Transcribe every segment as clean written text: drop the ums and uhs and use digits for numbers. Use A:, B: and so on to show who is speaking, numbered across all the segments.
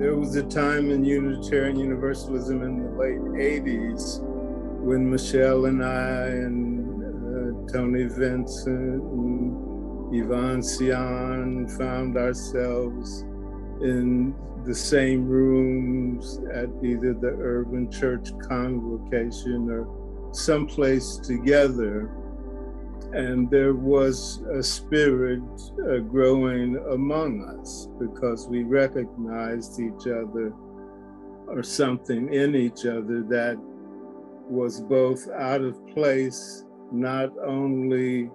A: There was a time in Unitarian Universalism in the late 80s when Michelle and I and Tony Vincent and Yvonne Sion found ourselves in the same rooms at either the urban church convocation or someplace together. And there was a spirit growing among us because we recognized each other or something in each other that was both out of place, not only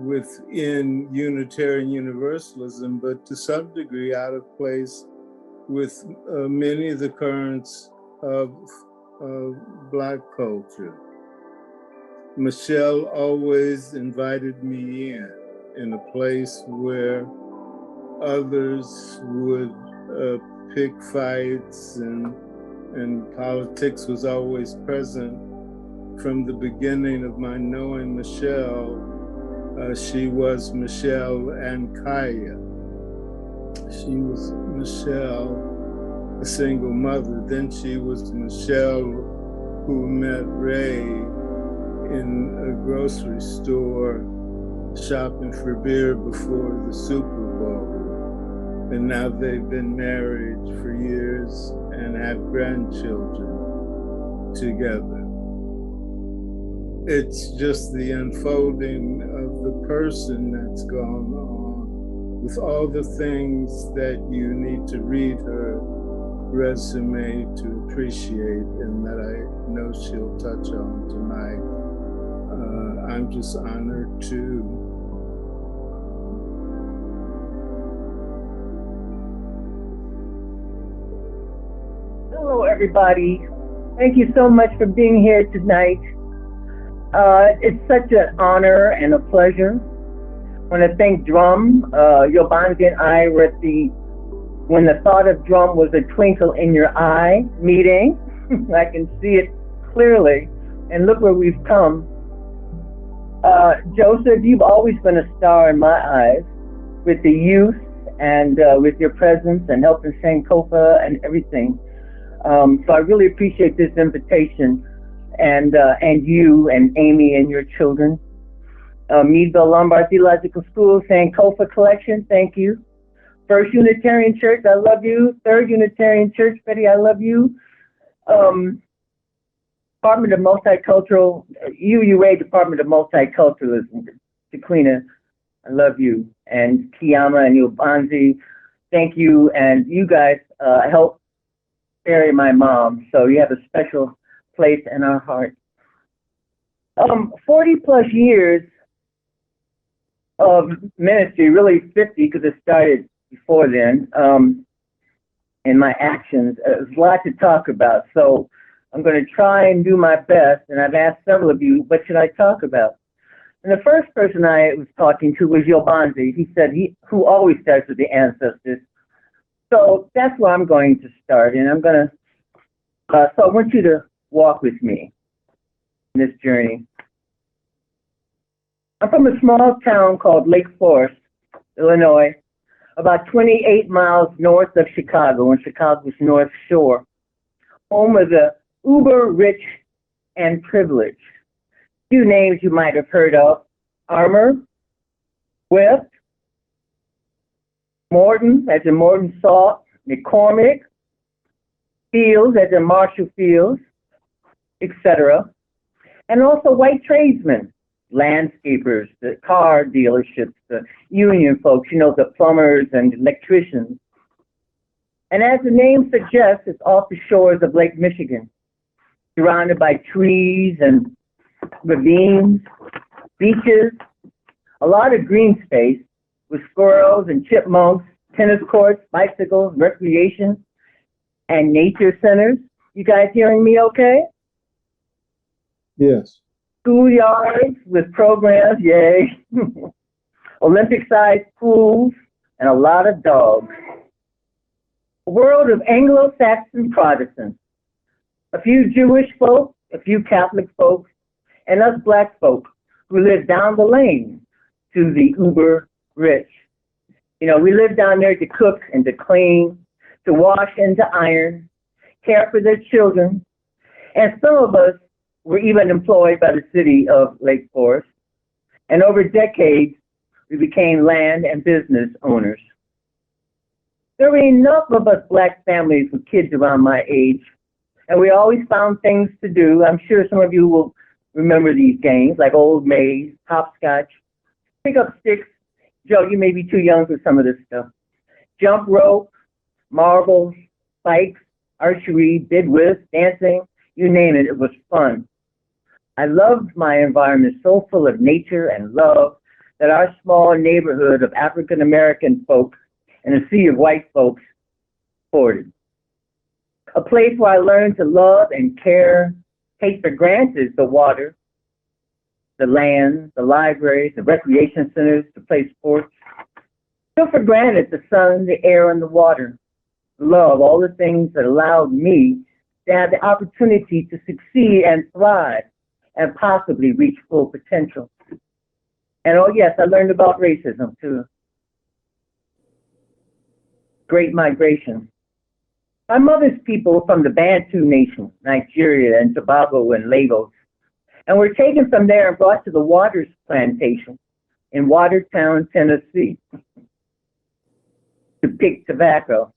A: within Unitarian Universalism, but to some degree out of place with many of the currents of Black culture. Michelle always invited me in a place where others would pick fights and politics was always present. From the beginning of my knowing Michelle, she was Michelle and Kaya. She was Michelle, a single mother. Then she was Michelle who met Ray in a grocery store shopping for beer before the Super Bowl. And now they've been married for years and have grandchildren together. It's just the unfolding of the person that's gone on with all the things that you need to read her resume to appreciate and that I know she'll touch on tonight. I'm just honored to.
B: Hello, everybody. Thank you so much for being here tonight. It's such an honor and a pleasure. I want to thank DRUUMM. Yobanzi and I were at the When the Thought of DRUUMM Was a Twinkle in Your Eye meeting. I can see it clearly. And look where we've come. Joseph, you've always been a star in my eyes with the youth and with your presence and helping Sankofa and everything. So I really appreciate this invitation and you and Amy and your children. Meadville Lombard Theological School, Sankofa Collection, thank you. First Unitarian Church, I love you. Third Unitarian Church, Betty, I love you. Department of Multicultural, UUA Department of Multiculturalism, Tequina, I love you. And Kiyama and Yobanzi, thank you. And you guys helped bury my mom, so you have a special place in our heart. 40 plus years of ministry, really 50 because it started before then, in my actions. There's a lot to talk about, so I'm going to try and do my best, and I've asked several of you, what should I talk about? And the first person I was talking to was Yobanzi. He said who always starts with the ancestors. So that's where I'm going to start, and I'm going to, so I want you to walk with me in this journey. I'm from a small town called Lake Forest, Illinois, about 28 miles north of Chicago, on Chicago's North Shore, home of the uber rich and privileged. Few names you might have heard of: Armour, Swift, Morton, as in Morton Salt, McCormick, Fields, as in Marshall Fields, etc. And also white tradesmen, landscapers, the car dealerships, the union folks, you know, the plumbers and electricians. And as the name suggests, it's off the shores of Lake Michigan, surrounded by trees and ravines, beaches, a lot of green space with squirrels and chipmunks, tennis courts, bicycles, recreation, and nature centers. You guys hearing me okay?
A: Yes.
B: Schoolyards with programs, yay. Olympic-sized pools, and a lot of dogs. A world of Anglo-Saxon Protestants. A few Jewish folk, a few Catholic folks, and us Black folk who live down the lane to the uber rich. You know, we lived down there to cook and to clean, to wash and to iron, care for their children, and some of us were even employed by the city of Lake Forest. And over decades, we became land and business owners. There were enough of us Black families with kids around my age, and we always found things to do. I'm sure some of you will remember these games, like Old Maze, Hopscotch, Pick Up Sticks. Joe, you may be too young for some of this stuff. Jump rope, marbles, spikes, archery, bid whist, dancing, you name it, it was fun. I loved my environment so full of nature and love that our small neighborhood of African American folks and a sea of white folks supported. A place where I learned to love and care, take for granted the water, the land, the libraries, the recreation centers to play sports. Took for granted the sun, the air, and the water. Love, all the things that allowed me to have the opportunity to succeed and thrive and possibly reach full potential. And oh yes, I learned about racism too. Great migration. My mother's people were from the Bantu Nation, Nigeria and Tobago and Lagos, and were taken from there and brought to the Waters Plantation in Watertown, Tennessee, to pick tobacco.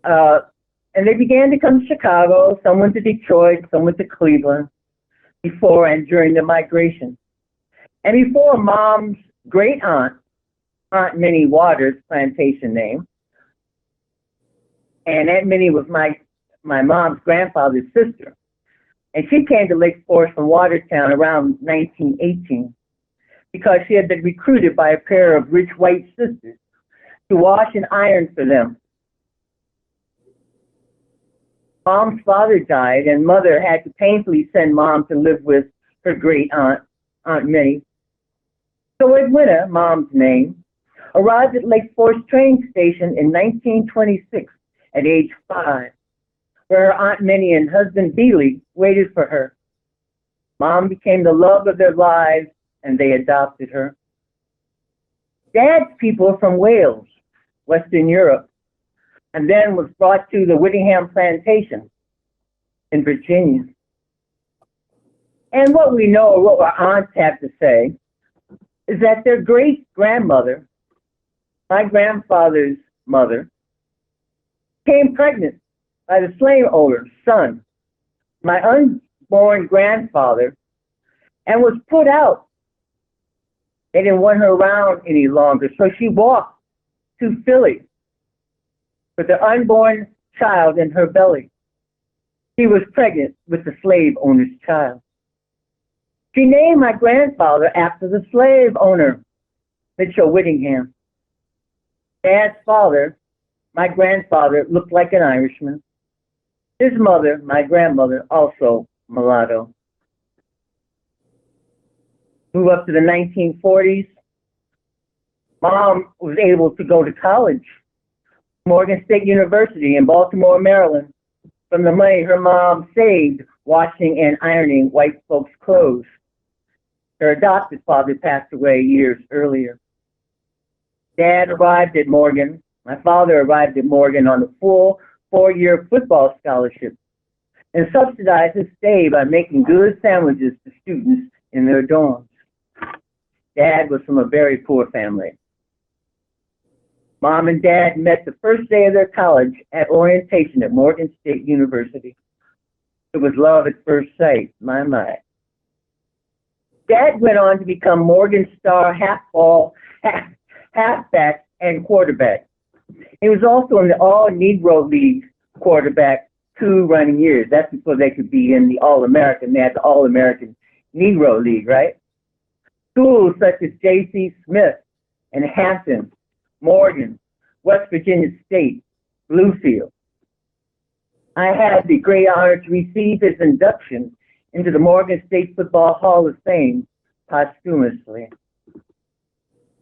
B: And they began to come to Chicago, some went to Detroit, some went to Cleveland, before and during the migration. And before Mom's great aunt, Aunt Minnie Waters, plantation name, and Aunt Minnie was my mom's grandfather's sister. And she came to Lake Forest from Watertown around 1918 because she had been recruited by a pair of rich white sisters to wash and iron for them. Mom's father died, and Mother had to painfully send Mom to live with her great aunt, Aunt Minnie. So Edwina, Mom's name, arrived at Lake Forest train station in 1926 at age 5, where her Aunt Minnie and husband Beely waited for her. Mom became the love of their lives, and they adopted her. Dad's people were from Wales, Western Europe, and then was brought to the Whittingham Plantation in Virginia. And what we know, or what our aunts have to say, is that their great-grandmother, my grandfather's mother, became pregnant by the slave owner's son, my unborn grandfather, and was put out. They didn't want her around any longer, so she walked to Philly with the unborn child in her belly. She was pregnant with the slave owner's child. She named my grandfather after the slave owner, Mitchell Whittingham. Dad's father, my grandfather, looked like an Irishman. His mother, my grandmother, also mulatto. Move up to the 1940s. Mom was able to go to college, Morgan State University in Baltimore, Maryland, from the money her mom saved washing and ironing white folks' clothes. Her adopted father passed away years earlier. Dad arrived at Morgan. My father arrived at Morgan on a full 4-year football scholarship and subsidized his stay by making good sandwiches to students in their dorms. Dad was from a very poor family. Mom and Dad met the first day of their college at orientation at Morgan State University. It was love at first sight, my. Dad went on to become Morgan Star halfback and quarterback. He was also in the All-Negro League quarterback 2 running years. That's before they could be in the All-American. They had the All-American Negro League, right? Schools such as J.C. Smith and Hampton, Morgan, West Virginia State, Bluefield. I had the great honor to receive his induction into the Morgan State Football Hall of Fame posthumously.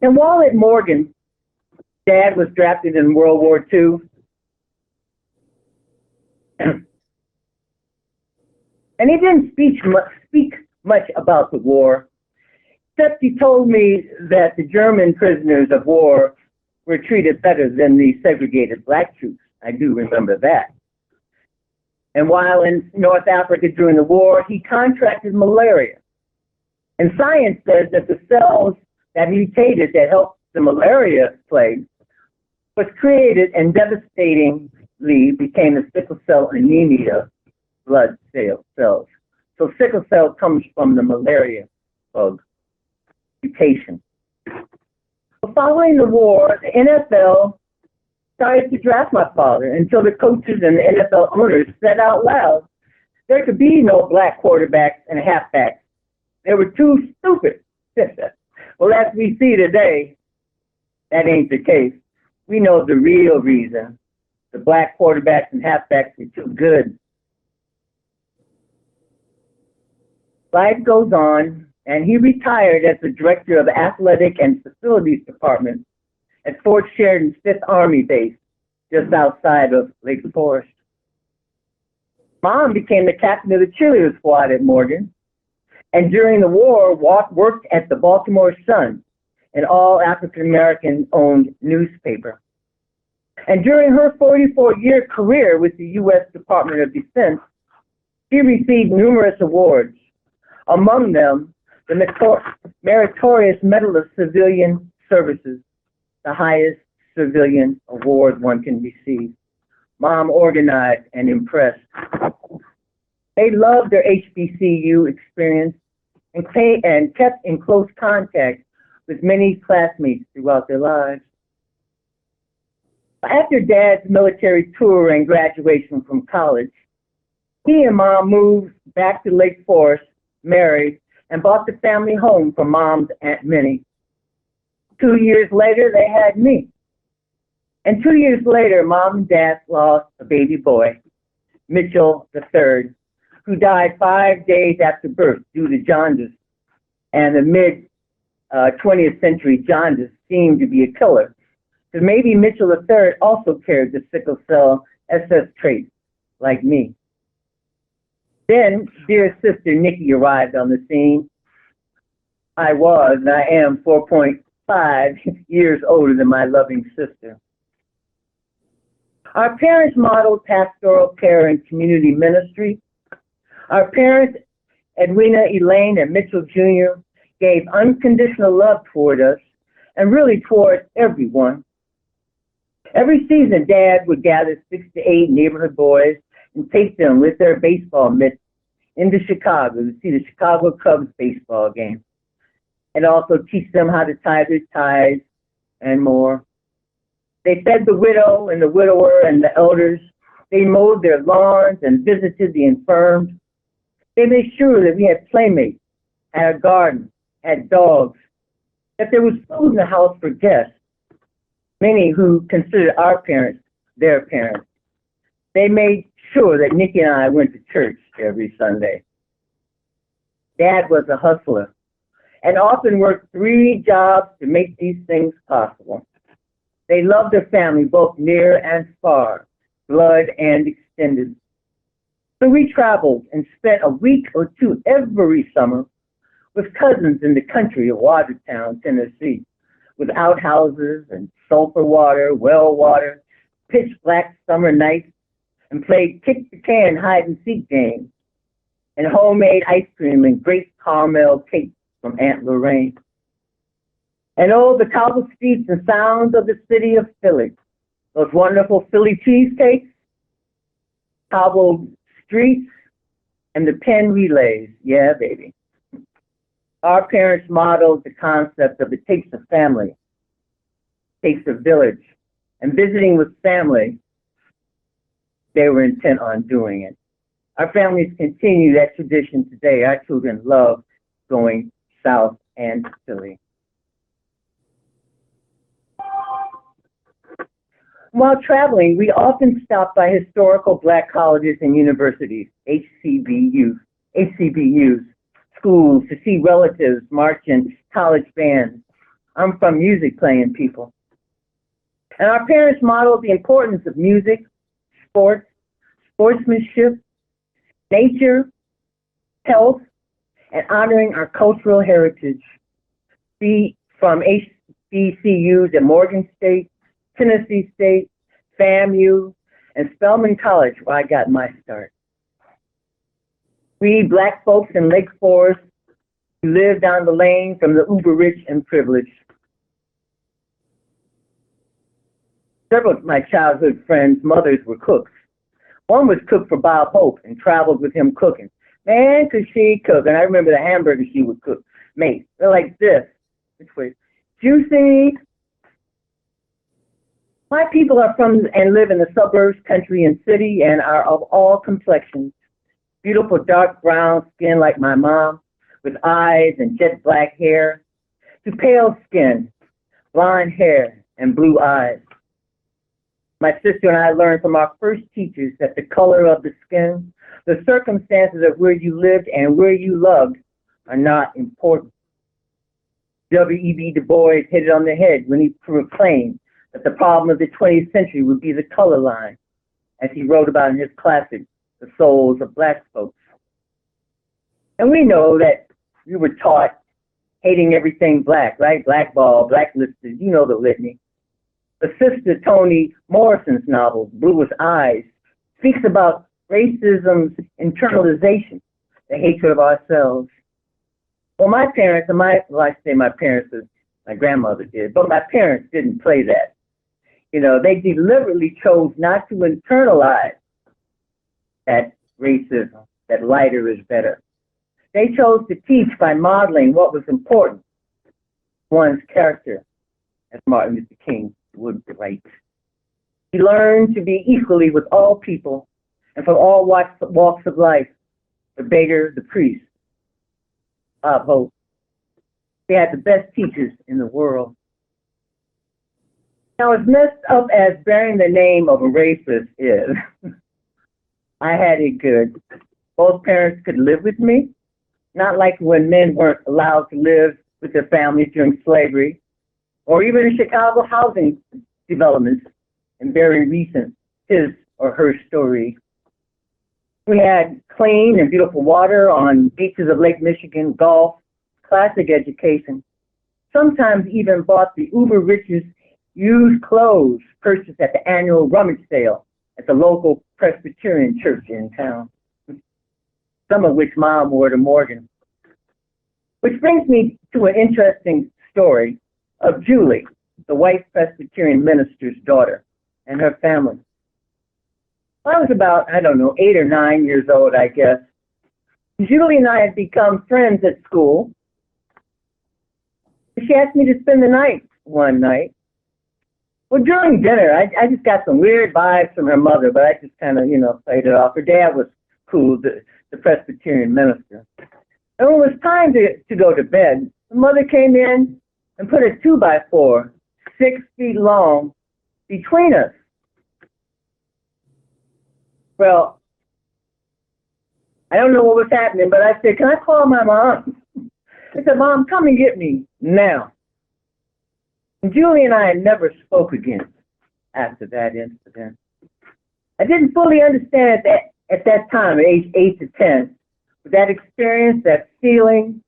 B: And while at Morgan, Dad was drafted in World War II. And he didn't speak much about the war. Except he told me that the German prisoners of war were treated better than the segregated black troops. I do remember that. And while in North Africa during the war, he contracted malaria. And science says that the cells that mutated that helped the malaria plague was created and devastatingly became the sickle cell anemia blood cells. So sickle cell comes from the malaria bug mutation. So following the war, the NFL started to draft my father until the coaches and the NFL owners said out loud, there could be no black quarterbacks and halfbacks. They were too stupid. Well, as we see today, that ain't the case. We know the real reason. The black quarterbacks and halfbacks were too good. Life goes on, and he retired as the director of the Athletic and Facilities Department at Fort Sheridan's 5th Army Base, just outside of Lake Forest. Mom became the captain of the cheerleader squad at Morgan, and during the war, worked at the Baltimore Sun, an all African-American owned newspaper. And during her 44-year career with the U.S. Department of Defense, she received numerous awards, among them the Meritorious Medal of Civilian Services, the highest civilian award one can receive. Mom organized and impressed. They loved their HBCU experience and kept in close contact with many classmates throughout their lives. After Dad's military tour and graduation from college, he and Mom moved back to Lake Forest, married, and bought the family home for Mom's Aunt Minnie. 2 years later, they had me. And 2 years later, Mom and Dad lost a baby boy, Mitchell III, who died 5 days after birth due to jaundice. And the mid-20th century jaundice seemed to be a killer. So maybe Mitchell III also carried the sickle cell SS trait, like me. Then, dear sister Nikki arrived on the scene. I was, and I am 4.5 years older than my loving sister. Our parents modeled pastoral care and community ministry. Our parents, Edwina, Elaine, and Mitchell Jr., gave unconditional love toward us and really toward everyone. Every season, Dad would gather 6 to 8 neighborhood boys and take them with their baseball mitts into Chicago to see the Chicago Cubs baseball game, and also teach them how to tie their ties and more. They fed the widow and the widower and the elders. They mowed their lawns and visited the infirmed. They made sure that we had playmates, had a garden, had dogs, that there was food in the house for guests, many who considered our parents their parents. They made sure that Nikki and I went to church every Sunday. Dad was a hustler and often worked 3 jobs to make these things possible. They loved their family both near and far, blood and extended. So we traveled and spent a week or 2 every summer with cousins in the country of Watertown, Tennessee, with outhouses and sulfur water, well water, pitch black summer nights, and played kick the can hide and seek games, and homemade ice cream and grape caramel cake from Aunt Lorraine. And oh, the cobbled streets and sounds of the city of Philly, those wonderful Philly cheesecakes, cobbled streets, and the pen relays. Yeah, baby. Our parents modeled the concept of it takes a family, takes a village, and visiting with family, they were intent on doing it. Our families continue that tradition today. Our children love going south and Philly. While traveling, we often stop by historical Black colleges and universities, HCBUs, schools, to see relatives march in college bands. I'm from music playing people. And our parents modeled the importance of music, sports, sportsmanship, nature, health, and honoring our cultural heritage. from HBCUs at Morgan State, Tennessee State, FAMU, and Spelman College, where I got my start. We Black folks in Lake Forest lived down the lane from the uber rich and privileged. Several of my childhood friends' mothers were cooks. One was cook for Bob Hope and traveled with him cooking. Man, could she cook. And I remember the hamburgers she would cook. Mate, they're like this way. Juicy. My people are from and live in the suburbs, country, and city, and are of all complexions. Beautiful dark brown skin like my mom, with eyes and jet black hair, to pale skin, blonde hair, and blue eyes. My sister and I learned from our first teachers that the color of the skin, the circumstances of where you lived and where you loved are not important. W.E.B. Du Bois hit it on the head when he proclaimed that the problem of the 20th century would be the color line, as he wrote about in his classic, The Souls of Black Folks. And we know that we were taught hating everything black, right? Blackball, blacklisted, you know the litany. The sister Toni Morrison's novel, Bluest Eyes, speaks about racism's internalization, the hatred of ourselves. Well, my parents, I say my parents, my grandmother did, but my parents didn't play that. You know, they deliberately chose not to internalize that racism, that lighter is better. They chose to teach by modeling what was important, one's character, as Martin Luther King would write. We learned to be equally with all people and from all walks of life, the beggar, the priest, Bob Hope. They had the best teachers in the world. Now, as messed up as bearing the name of a racist is, I had it good. Both parents could live with me, not like when men weren't allowed to live with their families during slavery, or even in Chicago housing developments, and very recent, his or her story. We had clean and beautiful water on beaches of Lake Michigan, golf, classic education. Sometimes even bought the uber richest used clothes purchased at the annual rummage sale at the local Presbyterian church in town, some of which Mom wore to Morgan. Which brings me to an interesting story of Julie, the white Presbyterian minister's daughter, and her family. I was about, 8 or 9 years old, I guess. Julie and I had become friends at school. She asked me to spend the night one night. Well, during dinner, I just got some weird vibes from her mother, but I just kind of, played it off. Her dad was cool, the Presbyterian minister. And when it was time to go to bed, the mother came in and put a 2x4, 6 feet long, between us. Well, I don't know what was happening, but I said, can I call my mom? I said, Mom, come and get me now. And Julie and I never spoke again after that incident. I didn't fully understand that at that time, at age 8 to 10, but that experience, that feeling,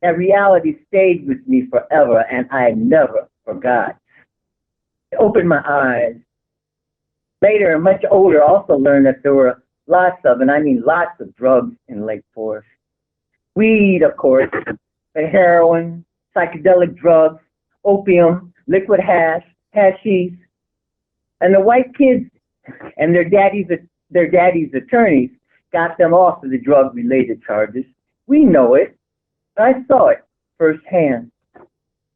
B: that reality stayed with me forever, and I never forgot. It opened my eyes. Later, and much older, also learned that there were lots of, and I mean lots of drugs in Lake Forest. Weed, of course, the heroin, psychedelic drugs, opium, liquid hash, hashish, and the white kids and their daddy's attorneys got them off of the drug-related charges. We know it. I saw it firsthand.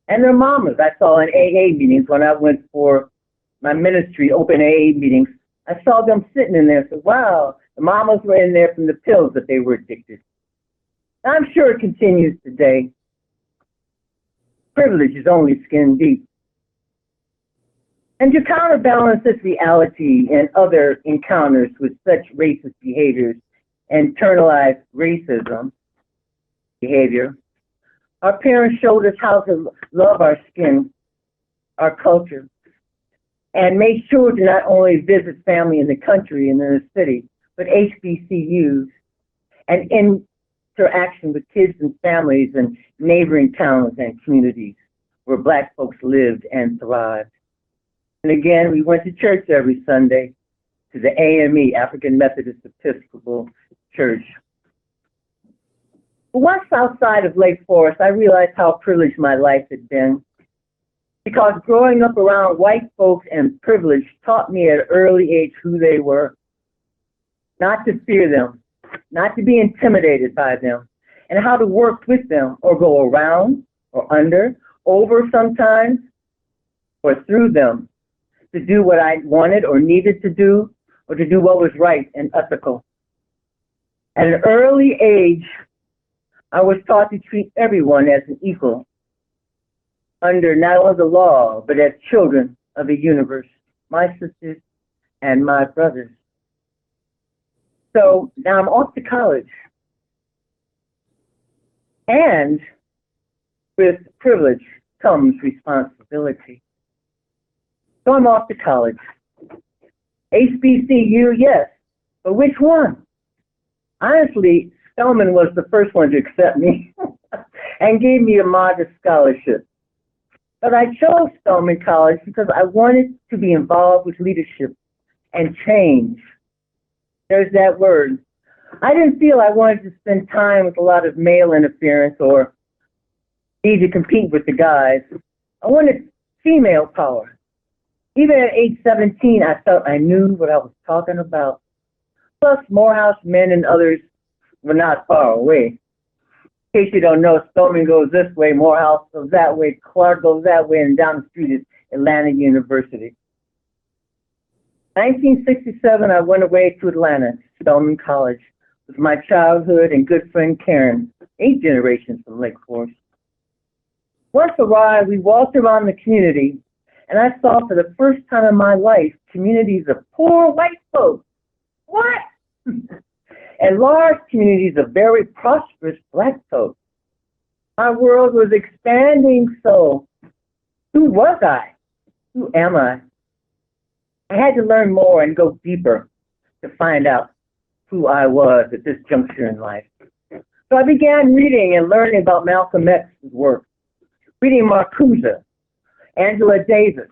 B: And their mamas, I saw in AA meetings when I went for my ministry, open AA meetings. I saw them sitting in there and said, wow, the mamas were in there from the pills that they were addicted. I'm sure it continues today. Privilege is only skin deep. And to counterbalance this reality and other encounters with such racist behaviors, internalized racism behavior, our parents showed us how to love our skin, our culture, and made sure to not only visit family in the country and in the city, but HBCUs, and interaction with kids and families in neighboring towns and communities where Black folks lived and thrived. And again, we went to church every Sunday, to the AME, African Methodist Episcopal Church. But once outside of Lake Forest, I realized how privileged my life had been, because growing up around white folks and privilege taught me at an early age who they were, not to fear them, not to be intimidated by them, and how to work with them or go around or under, over sometimes, or through them, to do what I wanted or needed to do, or to do what was right and ethical. At an early age, I was taught to treat everyone as an equal, under not only the law, but as children of the universe, my sisters and my brothers. So now I'm off to college. And with privilege comes responsibility. So I'm off to college. HBCU, yes, but which one? Honestly, Spelman was the first one to accept me and gave me a modest scholarship. But I chose Spelman College because I wanted to be involved with leadership and change. There's that word. I didn't feel I wanted to spend time with a lot of male interference or need to compete with the guys. I wanted female power. Even at age 17, I felt I knew what I was talking about. Plus, Morehouse men and others were not far away. In case you don't know, Spelman goes this way, Morehouse goes that way, Clark goes that way, and down the street is Atlanta University. 1967, I went away to Atlanta, Spelman College, with my childhood and good friend Karen, 8 generations from Lake Forest. Once arrived, we walked around the community, and I saw for the first time in my life communities of poor white folks. What? And large communities of very prosperous Black folks. My world was expanding, so who was I? Who am I? I had to learn more and go deeper to find out who I was at this juncture in life. So I began reading and learning about Malcolm X's work, reading Marcuse, Angela Davis,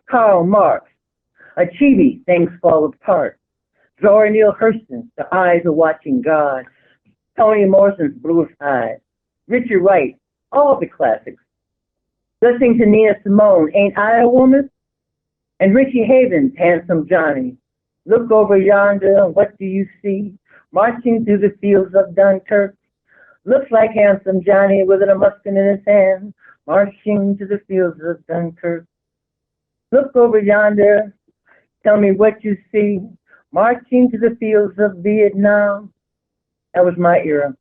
B: Karl Marx, Achebe, Things Fall Apart, Zora Neale Hurston, The Eyes Are Watching God, Toni Morrison's Blue Eyes, Richard Wright, all the classics. Listening to Nina Simone, Ain't I a Woman? And Richie Havens, Handsome Johnny. Look over yonder, what do you see? Marching through the fields of Dunkirk. Looks like Handsome Johnny with a musket in his hand, marching to the fields of Dunkirk. Look over yonder, tell me what you see. Marching to the fields of Vietnam. That was my era.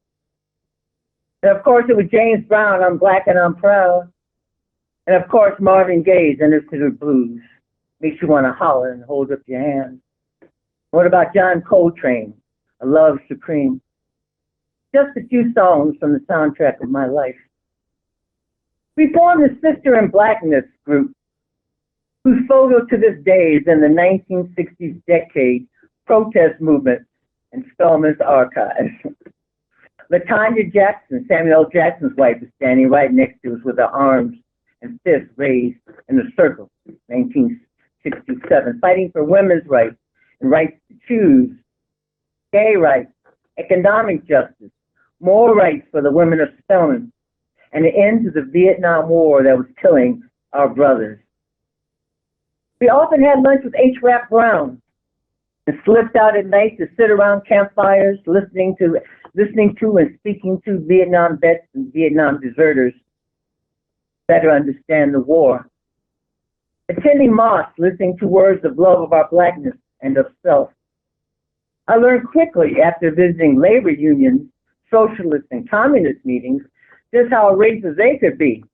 B: And of course, it was James Brown, I'm Black and I'm Proud. And of course, Marvin Gaye's Inner Blues. Makes you want to holler and hold up your hands. What about John Coltrane, A Love Supreme? Just a few songs from the soundtrack of my life. We formed the Sister in Blackness group, whose photo to this day is in the 1960s decade protest movement in Spelman's archives. LaTanya Jackson, Samuel L. Jackson's wife, is standing right next to us with her arms and fists raised in a circle, 1967, fighting for women's rights and rights to choose, gay rights, economic justice, more rights for the women of Spelman, and an end to the Vietnam War that was killing our brothers. We often had lunch with H. Rap Brown and slipped out at night to sit around campfires, listening to and speaking to Vietnam vets and Vietnam deserters, better understand the war. Attending mosque, listening to words of love of our Blackness and of self. I learned quickly after visiting labor unions, socialist and communist meetings, just how racist they could be,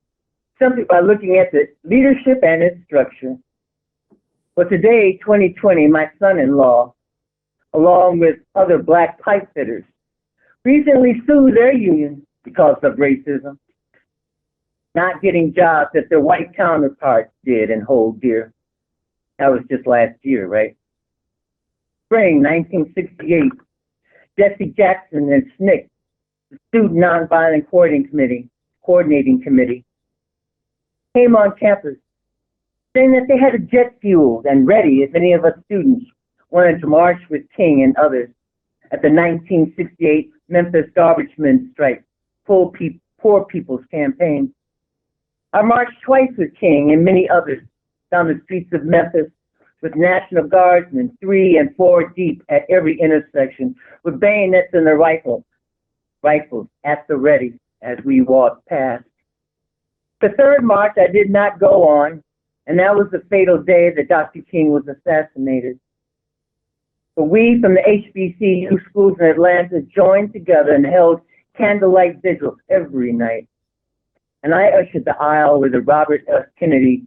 B: simply by looking at the leadership and its structure. But today, 2020, my son-in-law, along with other Black pipe fitters, recently sued their union because of racism, not getting jobs that their white counterparts did and hold dear. That was just last year, right? Spring 1968, Jesse Jackson and SNCC the Student Nonviolent Coordinating Committee, came on campus saying that they had a jet fueled and ready if any of us students wanted to march with King and others at the 1968 Memphis Garbage Men Strike, Poor People's Campaign. I marched twice with King and many others down the streets of Memphis with National Guardsmen 3 and 4 deep at every intersection with bayonets and their rifles at the ready as we walked past. The third march I did not go on, and that was the fatal day that Dr. King was assassinated. But we from the HBCU schools in Atlanta joined together and held candlelight vigils every night. And I ushered the aisle where the Robert F. Kennedy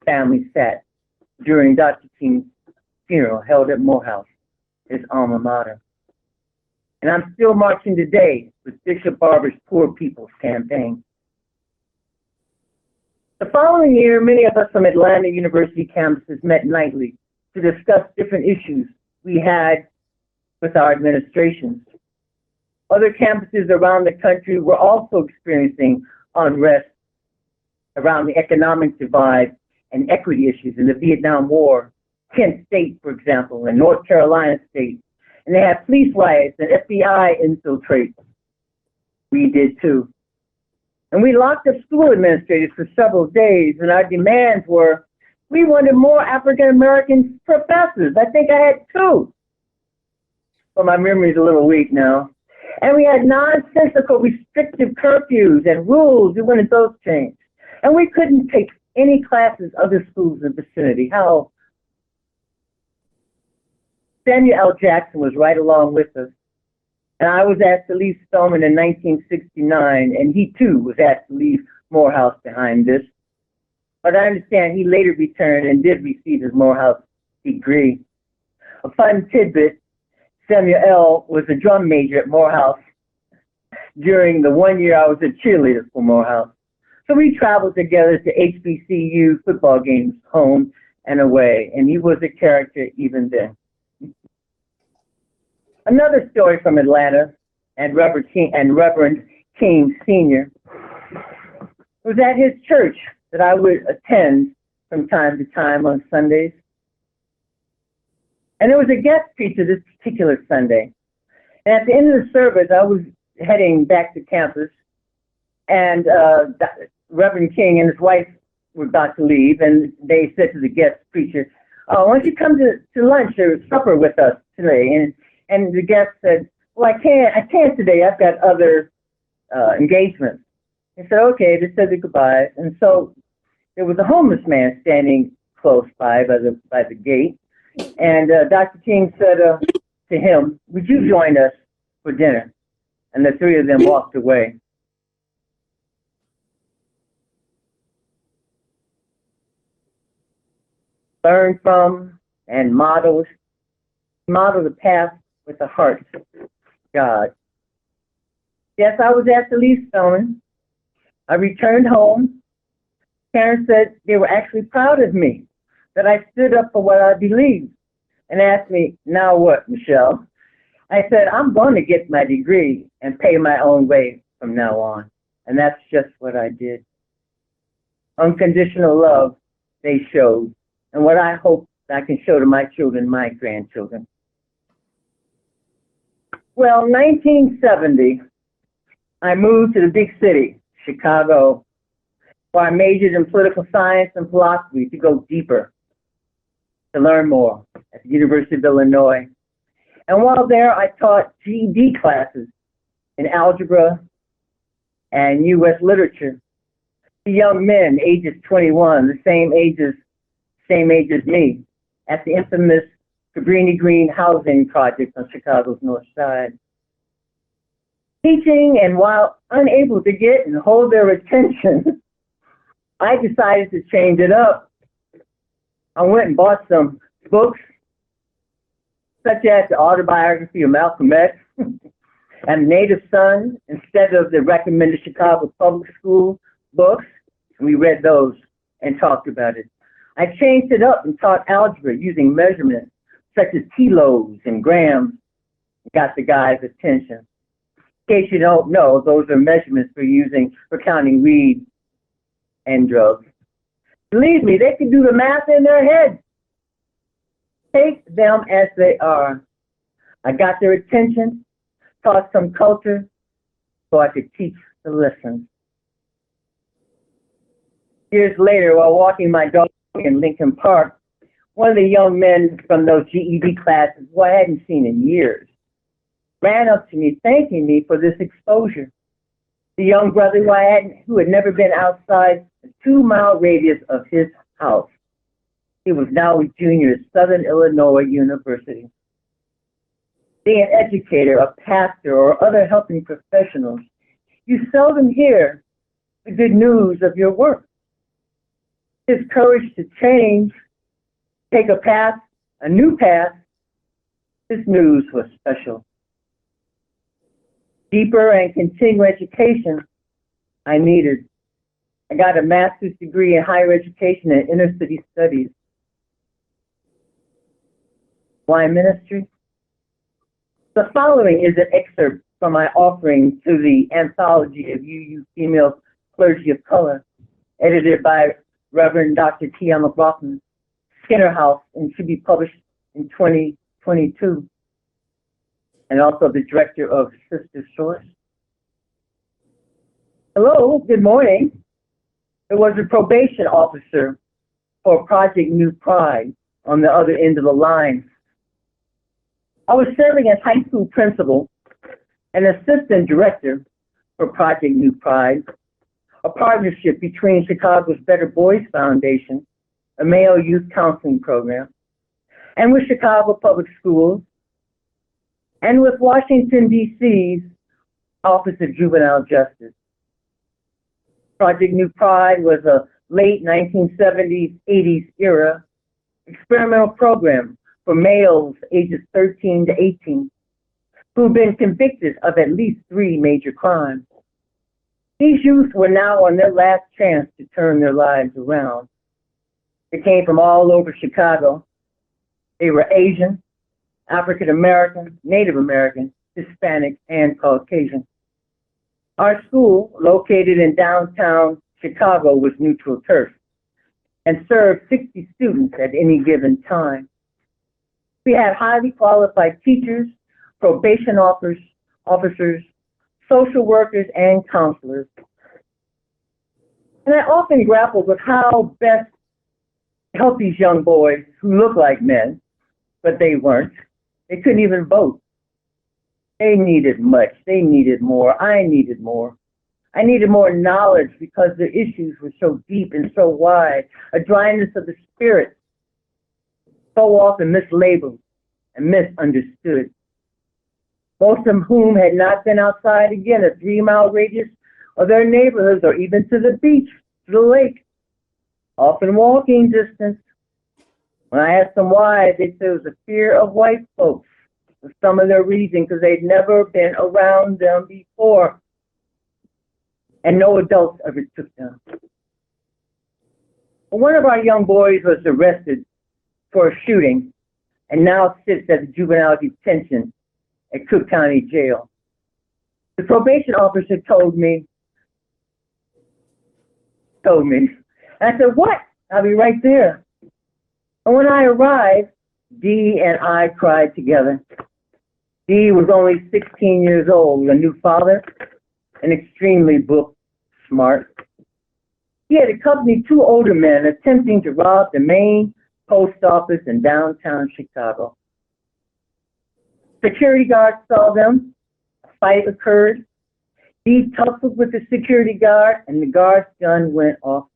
B: family sat during Dr. King's funeral held at Morehouse, his alma mater. And I'm still marching today with Bishop Barber's Poor People's Campaign. The following year, many of us from Atlanta University campuses met nightly to discuss different issues we had with our administrations. Other campuses around the country were also experiencing unrest around the economic divide and equity issues in the Vietnam War. Kent State, for example, and North Carolina State. And they had police riots and FBI infiltrates. We did too. And we locked up school administrators for several days, and our demands were, we wanted more African-American professors. I think I had 2. But my memory's a little weak now. And we had nonsensical restrictive curfews and rules. We wanted those changed. And we couldn't take any classes other schools in the vicinity. How? Samuel L. Jackson was right along with us. And I was asked to leave Spelman in 1969, and he too was asked to leave Morehouse behind this. But I understand he later returned and did receive his Morehouse degree. A fun tidbit, Samuel L. was a drum major at Morehouse during the 1 year I was a cheerleader for Morehouse. So we traveled together to HBCU football games, home and away, and he was a character even then. Another story from Atlanta and Reverend King Sr. was at his church that I would attend from time to time on Sundays. And there was a guest preacher this particular Sunday. And at the end of the service, I was heading back to campus, and Reverend King and his wife were about to leave, and they said to the guest preacher, "Oh, why don't you come to lunch or supper with us today?" And the guest said, "Well, I can't today. I've got other engagements." He said, "Okay." They said their goodbyes, and so there was a homeless man standing close by the gate, and Dr. King said to him, "Would you join us for dinner?" And the 3 of them walked away. Learn from and model the path with the heart of God. Yes, I was at the leave Spelman. I returned home. Parents said they were actually proud of me, that I stood up for what I believed, and asked me, "Now what, Michelle?" I said, "I'm going to get my degree and pay my own way from now on." And that's just what I did. Unconditional love they showed, and what I hope I can show to my children, my grandchildren. Well, 1970, I moved to the big city, Chicago, where I majored in political science and philosophy to go deeper, to learn more at the University of Illinois. And while there, I taught GED classes in algebra and U.S. literature to young men, ages 21, the same age as me, at the infamous Cabrini Green housing project on Chicago's North Side. Teaching, and while unable to get and hold their attention, I decided to change it up. I went and bought some books, such as the autobiography of Malcolm X and Native Son, instead of the recommended Chicago Public School books. We read those and talked about it. I changed it up and taught algebra using measurements such as kilos and grams, got the guy's attention. In case you don't know, those are measurements for counting weed and drugs. Believe me, they can do the math in their head. Take them as they are. I got their attention, taught some culture, so I could teach the lessons. Years later, while walking my dog in Lincoln Park, one of the young men from those GED classes, who I hadn't seen in years, ran up to me, thanking me for this exposure. The young brother who had never been outside a 2-mile radius of his house. He was now a junior at Southern Illinois University. Being an educator, a pastor, or other helping professionals, you seldom hear the good news of your work. His courage to change, take a new path, this news was special. Deeper and continuing education I needed. I got a master's degree in higher education and inner city studies. Why ministry? The following is an excerpt from my offering to the anthology of UU Female Clergy of Color, edited by Reverend Dr. T.M. McLaughlin, Skinner House, and should be published in 2022. And also the director of Sister Source. Hello, good morning. There was a probation officer for Project New Pride on the other end of the line. I was serving as high school principal and assistant director for Project New Pride, a partnership between Chicago's Better Boys Foundation, a male youth counseling program, and with Chicago Public Schools, and with Washington, D.C.'s Office of Juvenile Justice. Project New Pride was a late 1970s, 80s era experimental program for males ages 13 to 18 who've been convicted of at least 3 major crimes. These youth were now on their last chance to turn their lives around. They came from all over Chicago. They were Asian, African American, Native American, Hispanic, and Caucasian. Our school, located in downtown Chicago, was neutral turf and served 60 students at any given time. We had highly qualified teachers, probation officers, social workers, and counselors. And I often grappled with how best to help these young boys who look like men, but they weren't. They couldn't even vote. They needed much. They needed more. I needed more. I needed more knowledge because the issues were so deep and so wide, a dryness of the spirit, so often mislabeled and misunderstood. Most of whom had not been outside again a 3-mile radius of their neighborhoods or even to the beach, to the lake, often walking distance. When I asked them why, they said it was a fear of white folks. For some of their reason, because they'd never been around them before, and no adults ever took them. One of our young boys was arrested for a shooting and now sits at juvenile detention at Cook County Jail. The probation officer told me, and I said, "What? I'll be right there." And when I arrived, Dee and I cried together. Dee was only 16 years old, a new father, and extremely book smart. He had accompanied 2 older men attempting to rob the main post office in downtown Chicago. Security guards saw them. A fight occurred. Dee tussled with the security guard, and the guard's gun went off.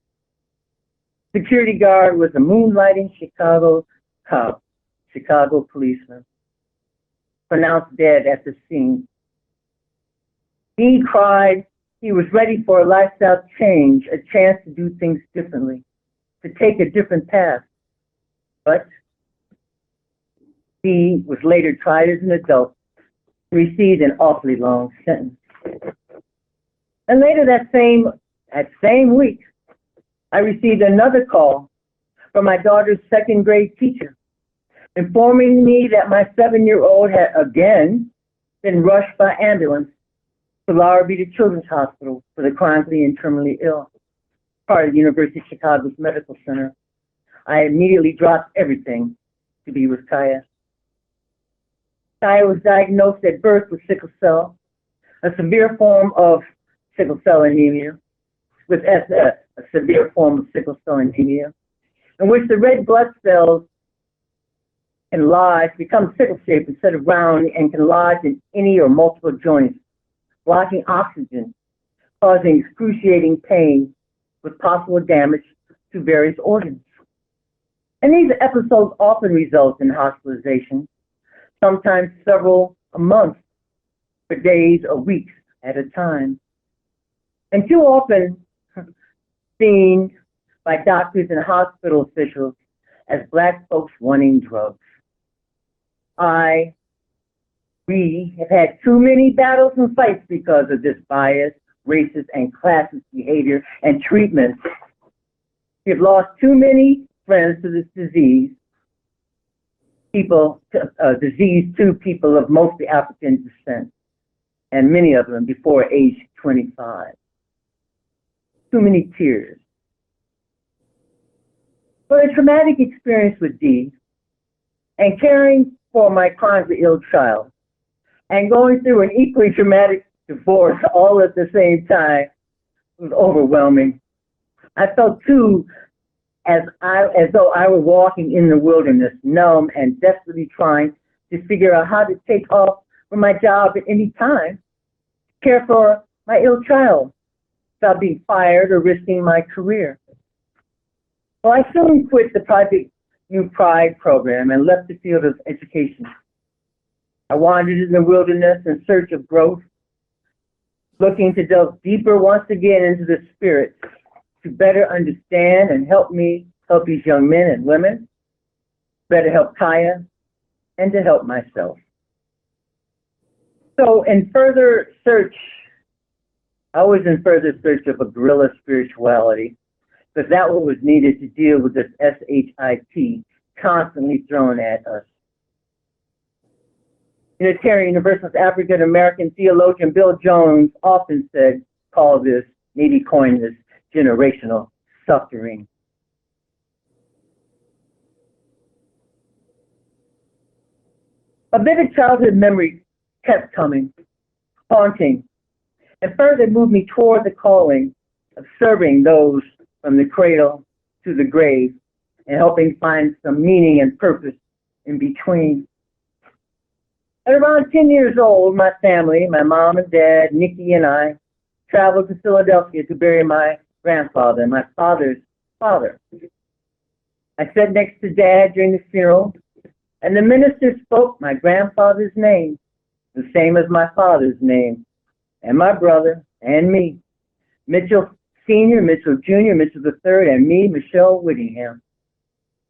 B: Security guard was a moonlighting Chicago cop, Chicago policeman, pronounced dead at the scene. He cried. He was ready for a lifestyle change, a chance to do things differently, to take a different path. But he was later tried as an adult, received an awfully long sentence. And later that same week, I received another call from my daughter's 2nd grade teacher, informing me that my 7-year-old had again been rushed by ambulance Lara Beta Children's Hospital for the chronically and terminally ill, part of the University of Chicago's Medical Center. I immediately dropped everything to be with Kaya. Kaya was diagnosed at birth with sickle cell, a severe form of sickle cell anemia, with SS, a severe form of sickle cell anemia, in which the red blood cells can lodge, become sickle-shaped instead of round, and can lodge in any or multiple joints, blocking oxygen, causing excruciating pain with possible damage to various organs. And these episodes often result in hospitalization, sometimes several a month, for days or weeks at a time. And too often seen by doctors and hospital officials as Black folks wanting drugs. We have had too many battles and fights because of this bias, racist, and classist behavior and treatment. We've lost too many friends to this disease, disease to people of mostly African descent, and many of them before age 25. Too many tears. But a traumatic experience with Dee, and caring for my chronically ill child, and going through an equally traumatic divorce all at the same time was overwhelming. I felt too as though I were walking in the wilderness, numb and desperately trying to figure out how to take off from my job at any time, care for my ill child without being fired or risking my career. Well, I soon quit the Project New Pride program and left the field of education. I wandered in the wilderness in search of growth, looking to delve deeper once again into the spirit to better understand and help these young men and women, better help Kaya, and to help myself. So in further search, I was in further search of a guerrilla spirituality, because that was needed to deal with this SHIT constantly thrown at us. Unitarian Universalist African American theologian Bill Jones often called this, maybe coined this, generational suffering. A vivid childhood memory kept coming, haunting, and further moved me toward the calling of serving those from the cradle to the grave and helping find some meaning and purpose in between. At around 10 years old, my family, my mom and dad, Nikki and I, traveled to Philadelphia to bury my grandfather, my father's father. I sat next to Dad during the funeral, and the minister spoke my grandfather's name, the same as my father's name, and my brother, and me, Mitchell Sr., Mitchell Jr., Mitchell III, and me, Michelle Whittingham.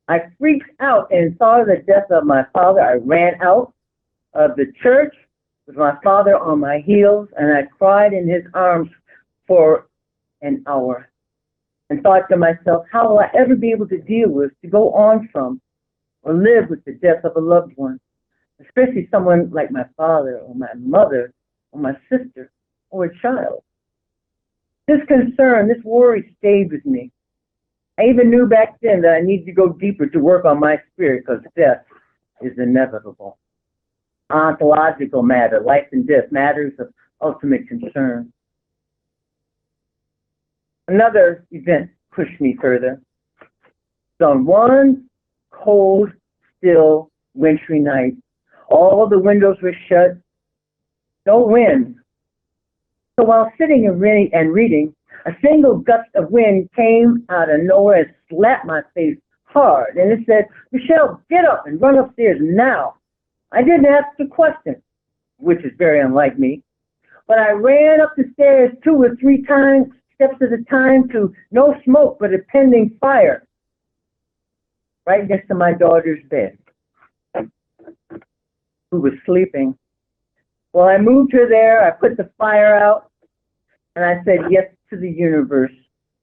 B: I freaked out and saw the death of my father. I ran out of the church with my father on my heels, and I cried in his arms for an hour and thought to myself, how will I ever be able to deal with, to go on from, or live with the death of a loved one, especially someone like my father or my mother or my sister or a child. This concern, this worry stayed with me. I even knew back then that I needed to go deeper to work on my spirit because death is inevitable. Ontological matter, life and death, matters of ultimate concern. Another event pushed me further. So on one cold, still, wintry night, all the windows were shut, no wind. So while sitting and reading, a single gust of wind came out of nowhere and slapped my face hard. And it said, Michelle, get up and run upstairs now. I didn't ask the question, which is very unlike me, but I ran up the stairs 2 or 3 steps at a time to no smoke but a pending fire right next to my daughter's bed, who was sleeping. Well, I moved her there, I put the fire out, and I said yes to the universe.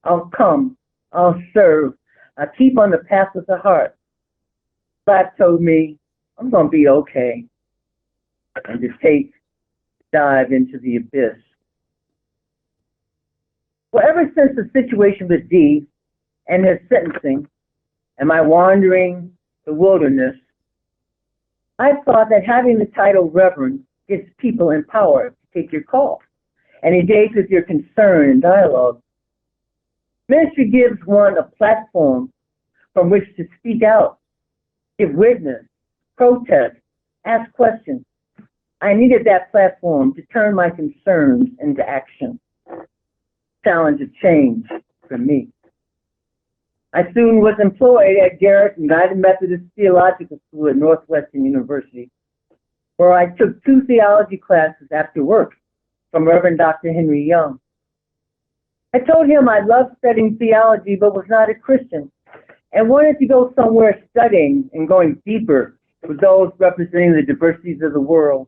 B: I'll come, I'll serve, I'll keep on the path of the heart. God told me, I'm going to be okay, and to dive into the abyss Well, ever since the situation with Dee and his sentencing and my wandering the wilderness, I thought that having the title Reverend gives people in power to take your call and engage with your concern and dialogue. Ministry gives one a platform from which to speak out, give witness, protest, ask questions. I needed that platform to turn my concerns into action. Challenge of change for me. I soon was employed at Garrett United Methodist Theological School at Northwestern University, where I took 2 theology classes after work from Reverend Dr. Henry Young. I told him I loved studying theology but was not a Christian and wanted to go somewhere studying and going deeper with those representing the diversities of the world.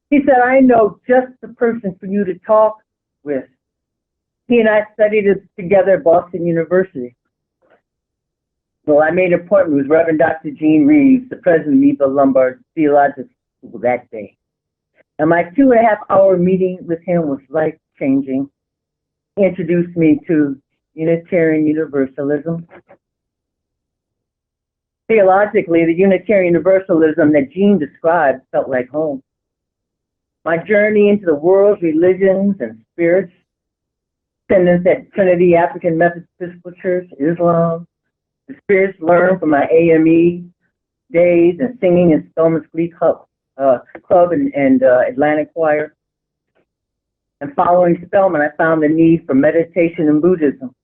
B: He said, I know just the person for you to talk with. He and I studied together at Boston University. Well, I made an appointment with Reverend Dr. Gene Reeves, the president of Eva Lombard Theological School that day. And my 2.5-hour meeting with him was life-changing. He introduced me to Unitarian Universalism. Theologically, the Unitarian Universalism that Gene described felt like home. My journey into the world's religions and spirits, attendance at Trinity African Methodist Episcopal Church, Islam, the spirits learned from my AME days and singing in Spelman's Glee Club and Atlantic Choir. And following Spelman, I found the need for meditation in Buddhism.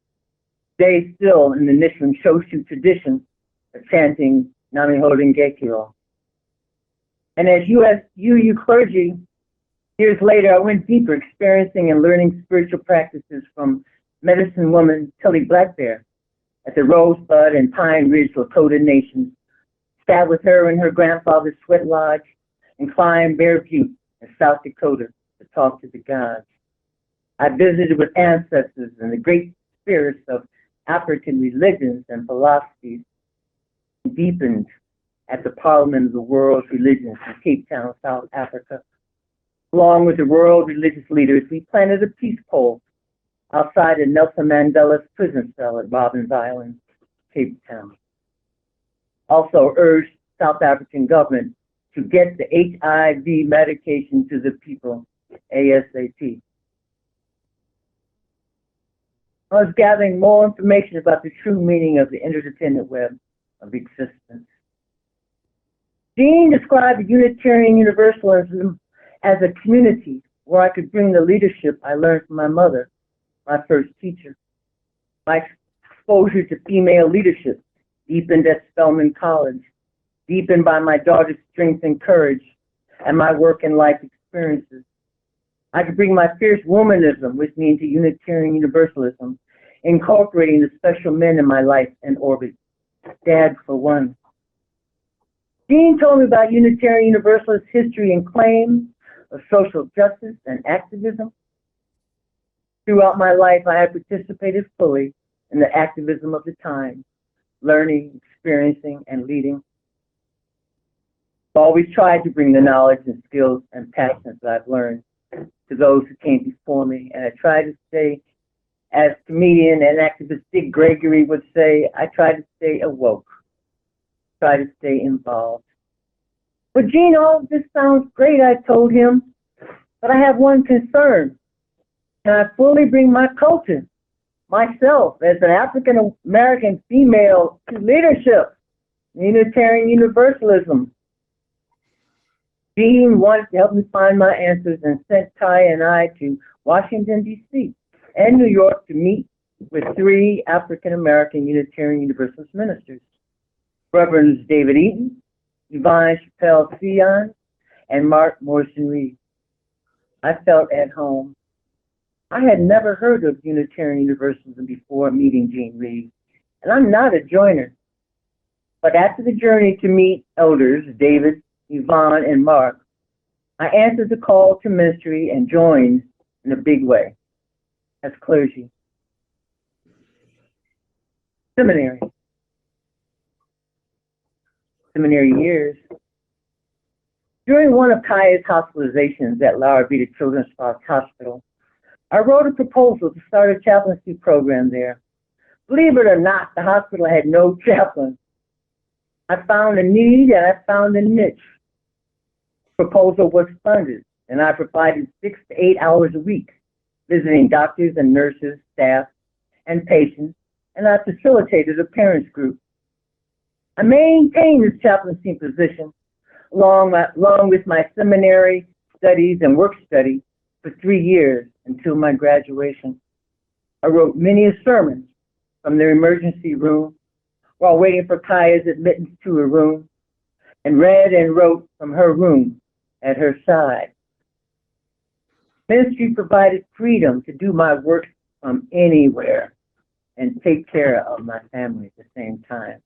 B: Today, still in the Nichiren Shoshu tradition of chanting Nam-myoho Renge Kyo. And as UU clergy, years later, I went deeper, experiencing and learning spiritual practices from medicine woman Tilly Black Bear at the Rosebud and Pine Ridge Lakota Nations, sat with her in her grandfather's sweat lodge, and climbed Bear Butte in South Dakota to talk to the gods. I visited with ancestors and the great spirits of African religions and philosophies, deepened at the Parliament of the World's Religions in Cape Town, South Africa. Along with the world religious leaders, we planted a peace pole outside of Nelson Mandela's prison cell at Robbins Island, Cape Town. Also urged South African government to get the HIV medication to the people ASAP. I was gathering more information about the true meaning of the interdependent web of existence. Gene described Unitarian Universalism as a community where I could bring the leadership I learned from my mother, my first teacher. My exposure to female leadership deepened at Spelman College, deepened by my daughter's strength and courage and my work and life experiences. I could bring my fierce womanism with me into Unitarian Universalism, incorporating the special men in my life and orbit. Dad, for one. Gene told me about Unitarian Universalist history and claims of social justice and activism. Throughout my life, I have participated fully in the activism of the time, learning, experiencing, and leading. I've always tried to bring the knowledge and skills and passions that I've learned to those who came before me, and I try to stay, as comedian and activist Dick Gregory would say, I try to stay awoke, try to stay involved. But Gene, all of this sounds great, I told him, but I have one concern. Can I fully bring my culture, myself, as an African-American female, to leadership in Unitarian Universalism? Gene wanted to help me find my answers and sent Ty and I to Washington, D.C. and New York to meet with 3 African-American Unitarian Universalist ministers, Reverends David Eaton, Yvonne Chappelle-Sion, and Mark Morrison-Reed. I felt at home. I had never heard of Unitarian Universalism before meeting Gene Reeves, and I'm not a joiner. But after the journey to meet elders, David, Yvonne, and Mark, I answered the call to ministry and joined in a big way as clergy. Seminary years. During one of Kaya's hospitalizations at Laura Vita Children's Hospital, I wrote a proposal to start a chaplaincy program there. Believe it or not, the hospital had no chaplain. I found a need and I found a niche. Proposal was funded, and I provided 6 to 8 hours a week, visiting doctors and nurses, staff, and patients, and I facilitated a parents group. I maintained this chaplaincy position along with my seminary studies and work study for 3 years until my graduation. I wrote many a sermon from the emergency room while waiting for Kaya's admittance to her room, and read and wrote from her room at her side. Ministry provided freedom to do my work from anywhere and take care of my family at the same time.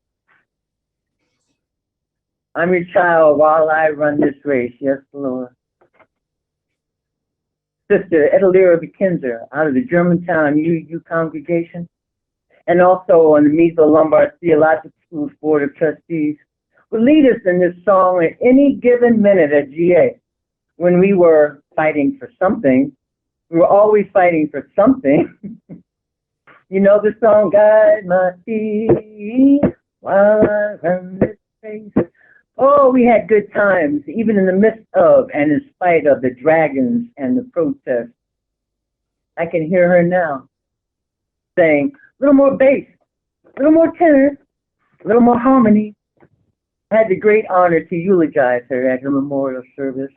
B: I'm your child while I run this race, yes, Lord. Sister Edelira Bekinzer out of the Germantown UU congregation, and also on the Measles Lombard Theological School's Board of Trustees, will lead us in this song at any given minute at GA. When we were fighting for something, we were always fighting for something. You know the song, Guide My Feet While I Run This Race. Oh, we had good times, even in the midst of and in spite of the dragons and the protests. I can hear her now saying, a little more bass, a little more tenor, a little more harmony. I had the great honor to eulogize her at her memorial service.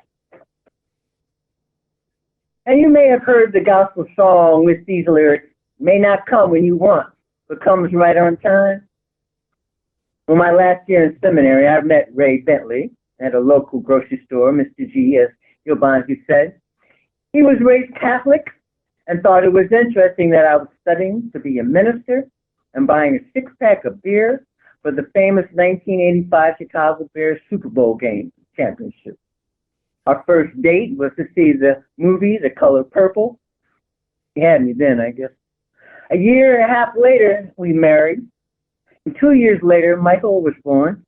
B: And you may have heard the gospel song with these lyrics, may not come when you want, but comes right on time. For my last year in seminary, I met Ray Bentley at a local grocery store, Mr. G, as Yobanzi said. He was raised Catholic and thought it was interesting that I was studying to be a minister and buying a 6-pack of beer for the famous 1985 Chicago Bears Super Bowl game championship. Our first date was to see the movie, The Color Purple. He had me then, I guess. A year and a half later, we married. And 2 years later, Michael was born,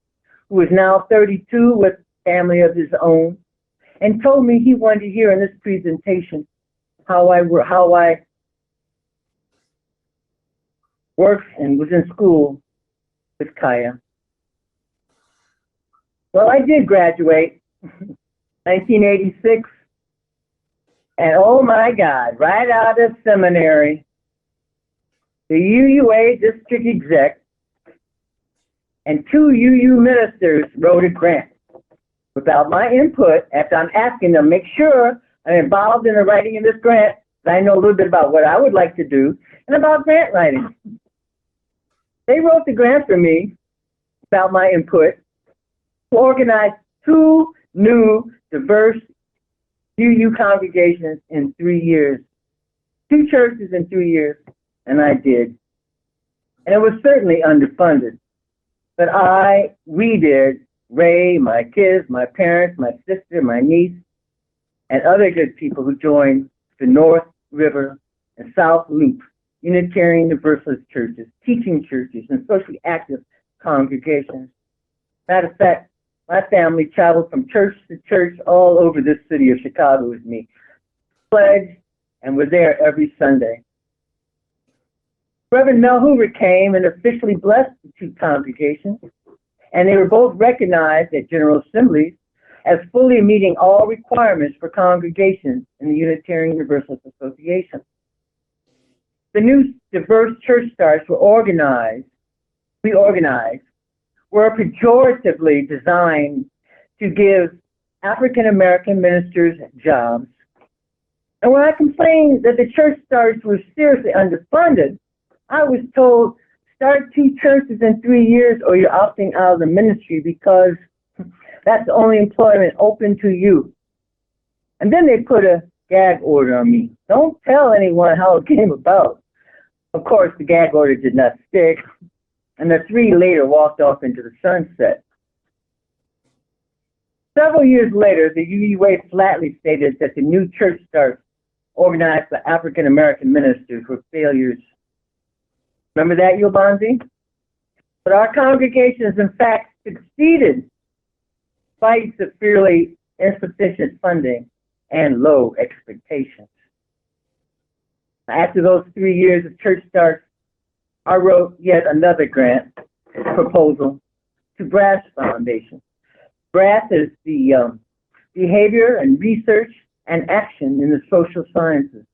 B: who is now 32 with a family of his own, and told me he wanted to hear in this presentation how I worked and was in school with Kaya. Well, I did graduate 1986, and oh my God, right out of seminary, the UUA district exec and 2 UU ministers wrote a grant without my input after I'm asking them, make sure I'm involved in the writing of this grant, that I know a little bit about what I would like to do and about grant writing. They wrote the grant for me without my input to organize 2 new diverse UU congregations in 3 years. 2 churches in 3 years, and I did. And it was certainly underfunded. But we did, Ray, my kids, my parents, my sister, my niece, and other good people who joined the North River and South Loop Unitarian Universalist churches, teaching churches, and socially active congregations. Matter of fact, my family traveled from church to church all over this city of Chicago with me, pledged, and were there every Sunday. Reverend Mel Hoover came and officially blessed the 2 congregations, and they were both recognized at General Assemblies as fully meeting all requirements for congregations in the Unitarian Universalist Association. The new diverse church starts were were pejoratively designed to give African American ministers jobs. And when I complained that the church starts were seriously underfunded, I was told, start 2 churches in 3 years or you're opting out of the ministry because that's the only employment open to you. And then they put a gag order on me. Don't tell anyone how it came about. Of course, the gag order did not stick, and the 3 later walked off into the sunset. Several years later, the UUA flatly stated that the new church starts organized by African American ministers were failures. Remember that, Yobanzi? But our congregations, in fact, succeeded despite severely insufficient funding and low expectations. After those 3 years of church starts, I wrote yet another grant proposal to BRASS Foundation. BRASS is the Behavior and Research and Action in the Social Sciences.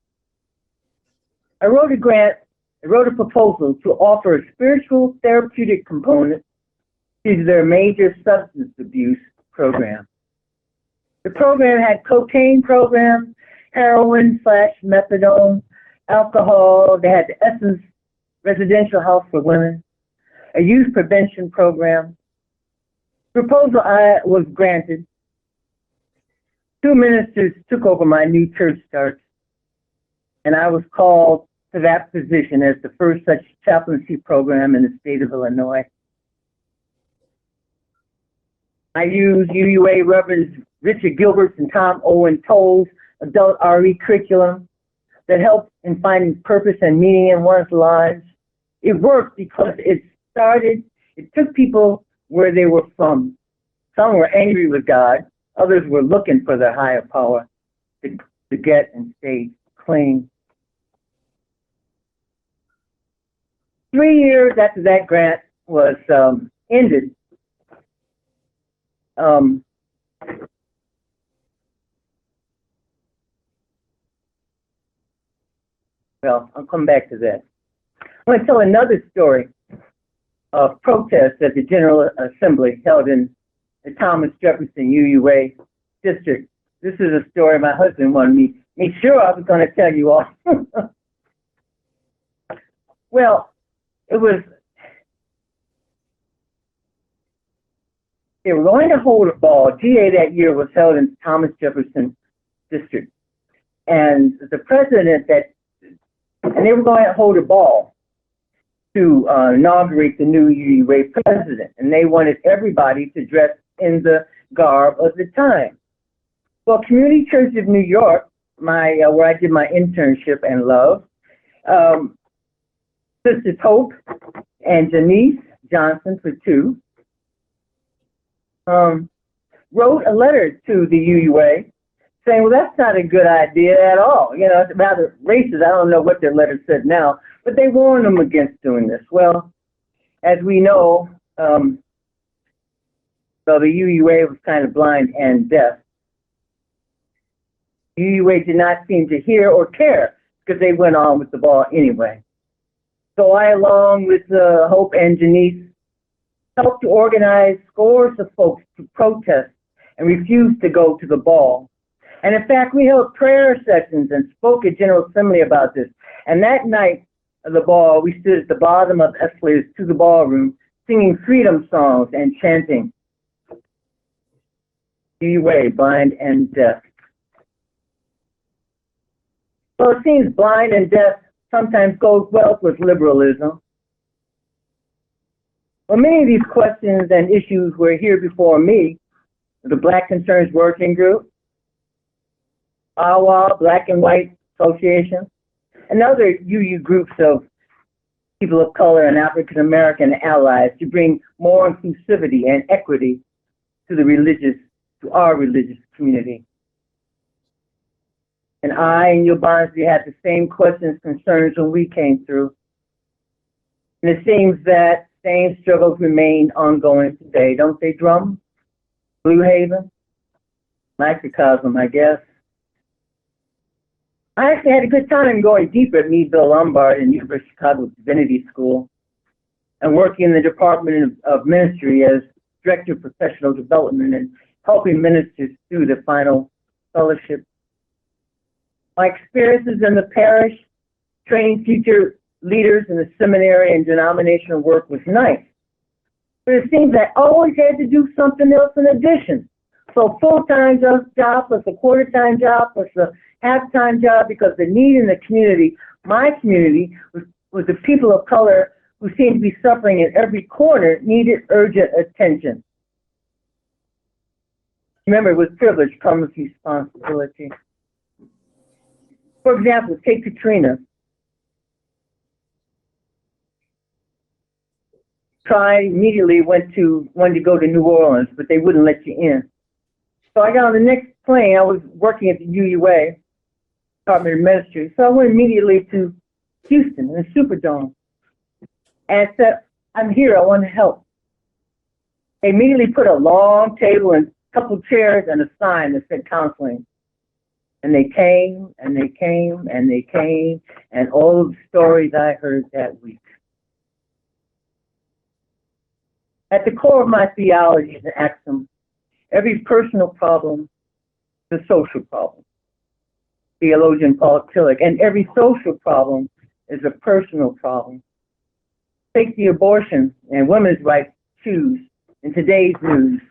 B: I wrote a proposal to offer a spiritual therapeutic component to their major substance abuse program. The program had cocaine programs, heroin/methadone, alcohol. They had the Essence Residential House for Women, a youth prevention program. Proposal I was granted. 2 ministers took over my new church starts, and I was called to that position as the first such chaplaincy program in the state of Illinois. I used UUA Reverends Richard Gilbert's and Tom Owen Toll's adult RE curriculum that helped in finding purpose and meaning in one's lives. It worked because it took people where they were from. Some were angry with God, others were looking for their higher power to get and stay clean. 3 years after that grant was ended, well, I'll come back to that. I want to tell another story of protest at the General Assembly held in the Thomas Jefferson UUA district. This is a story my husband wanted me to make sure I was going to tell you all. Well, they were going to hold a ball. GA that year was held in Thomas Jefferson district. And the president and they were going to hold a ball to inaugurate the new UUA president. And they wanted everybody to dress in the garb of the time. Well, Community Church of New York, where I did my internship and love, Sisters Hope and Janice Johnson for two, wrote a letter to the UUA saying, well, that's not a good idea at all. You know, it's rather racist. I don't know what their letter said now, but they warned them against doing this. Well, as we know, so the UUA was kind of blind and deaf. UUA did not seem to hear or care because they went on with the ball anyway. So I, along with Hope and Janice, helped to organize scores of folks to protest and refuse to go to the ball. And in fact, we held prayer sessions and spoke at General Assembly about this. And that night of the ball, we stood at the bottom of escalators to the ballroom, singing freedom songs and chanting, UUA, blind and deaf. Well, it seems blind and deaf sometimes goes well with liberalism. Well, many of these questions and issues were here before me, the Black Concerns Working Group, AWA, Black and White Association, and other UU groups of people of color and African American allies to bring more inclusivity and equity to our religious community. And I and Yo Barnsley had the same questions, concerns when we came through. And it seems that same struggles remain ongoing today, don't they, DRUUMM? Blue Haven? Microcosm, I guess. I actually had a good time going deeper at Meadville Lombard and University of Chicago Divinity School and working in the Department of Ministry as Director of Professional Development and helping ministers through the final fellowship. My experiences in the parish, training future leaders in the seminary and denominational work was nice. But it seems I always had to do something else in addition. So full-time job plus a quarter-time job plus a half-time job, because the need in the community, my community, was the people of color who seemed to be suffering in every corner, needed urgent attention. Remember, with privilege comes responsibility. For example, take Katrina. Immediately wanted to go to New Orleans, but they wouldn't let you in. So I got on the next plane. I was working at the UUA, Department of Ministry. So I went immediately to Houston, in the Superdome, and said, I'm here, I want to help. They immediately put a long table and a couple chairs and a sign that said counseling. And they came, and they came, and they came, and all of the stories I heard that week. At the core of my theology is an axiom: every personal problem is a social problem. Theologian Paul Tillich. And every social problem is a personal problem. Take the abortion and women's rights issues in today's news.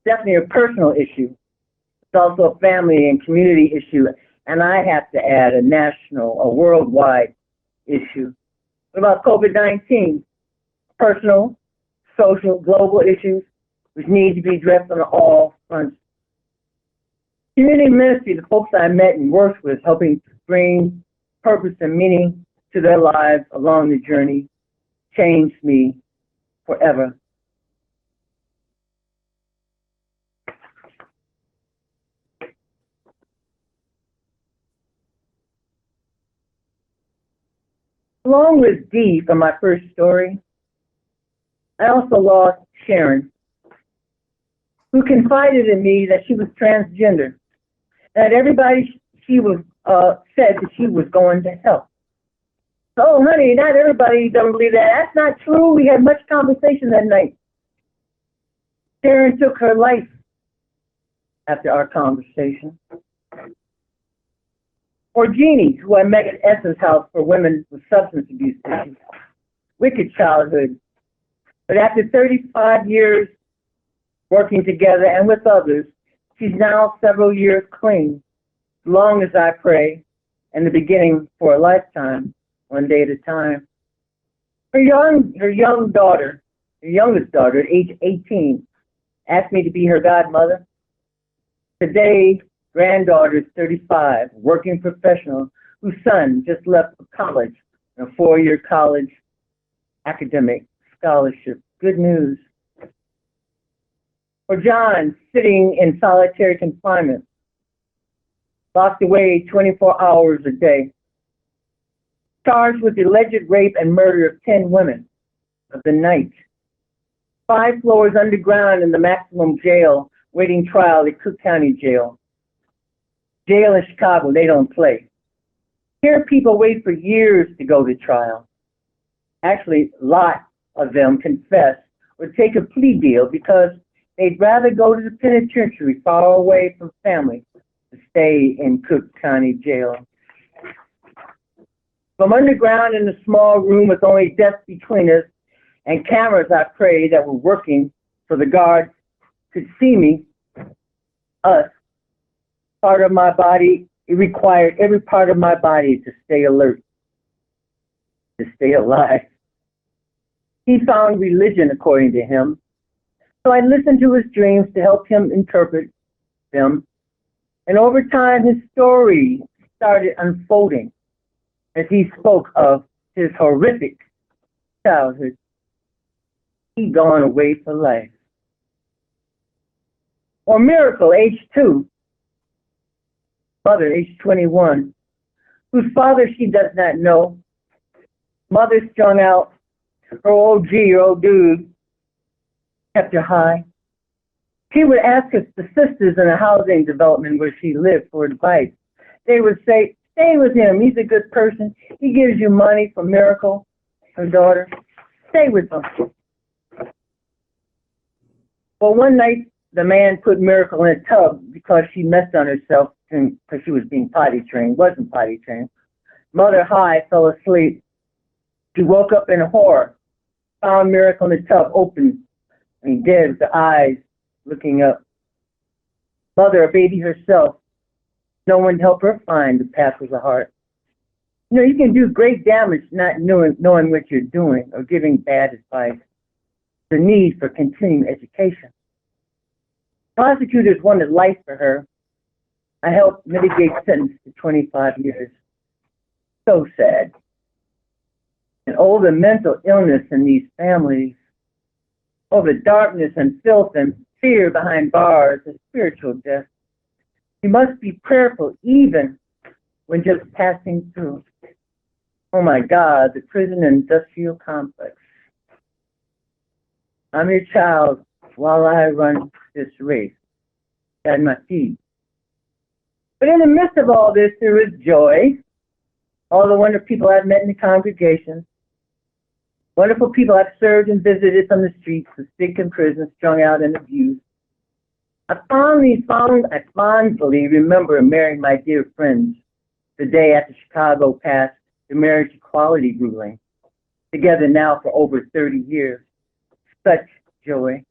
B: Definitely a personal issue. It's also a family and community issue, and I have to add a national, a worldwide issue. What about COVID-19? Personal, social, global issues which need to be addressed on all fronts. Community ministry, the folks I met and worked with, helping bring purpose and meaning to their lives along the journey, changed me forever. Along with Dee from my first story, I also lost Sharon, who confided in me that she was transgender, that everybody she was said that she was going to help. So, honey, not everybody don't believe that. That's not true. We had much conversation that night. Sharon took her life after our conversation. Or Jeannie, who I met at Essence House for women with substance abuse issues. Wicked childhood. But after 35 years working together and with others, she's now several years clean, as long as I pray, and the beginning for a lifetime, one day at a time. Her youngest daughter, at age 18, asked me to be her godmother. Today, granddaughter is 35, working professional, whose son just left for college, a 4-year college academic scholarship. Good news. Or John, sitting in solitary confinement, locked away 24 hours a day, charged with the alleged rape and murder of 10 women of the night, 5 floors underground in the maximum jail, waiting trial at Cook County Jail. Jail in Chicago, they don't play. Here people wait for years to go to trial. Actually, a lot of them confess or take a plea deal because they'd rather go to the penitentiary far away from family to stay in Cook County Jail. From underground in a small room with only death between us and cameras, I pray, that were working so the guards could see me, us, part of my body. It required every part of my body to stay alert, to stay alive. He found religion, according to him, so I listened to his dreams to help him interpret them. And over time, his story started unfolding as he spoke of his horrific childhood. He'd gone away for life. Or Miracle, age 2, mother, age 21, whose father she does not know. Mother strung out, her old dude, kept her high. She would ask the sisters in a housing development where she lived for advice. They would say, stay with him, he's a good person. He gives you money for Miracle, her daughter. Stay with him. Well, one night, the man put Miracle in a tub because she messed on herself because she was being potty trained, wasn't potty trained. Mother high fell asleep. She woke up in horror, found Miracle in the tub open, dead with the eyes looking up. Mother, a baby herself, no one to help her find the path of the heart. You know, you can do great damage not knowing what you're doing or giving bad advice. The need for continuing education. Prosecutors wanted life for her. I helped mitigate sentence to 25 years. So sad. And all the mental illness in these families, all the darkness and filth and fear behind bars and spiritual death. You must be prayerful even when just passing through. Oh my God, the prison industrial complex. I'm your child while I run this race at my feet. But in the midst of all this, there is joy. All the wonderful people I've met in the congregation, wonderful people I've served and visited from the streets, the sick in prison, strung out and abused. I fondly remember marrying my dear friends the day after Chicago passed the marriage equality ruling, together now for over 30 years. Such joy.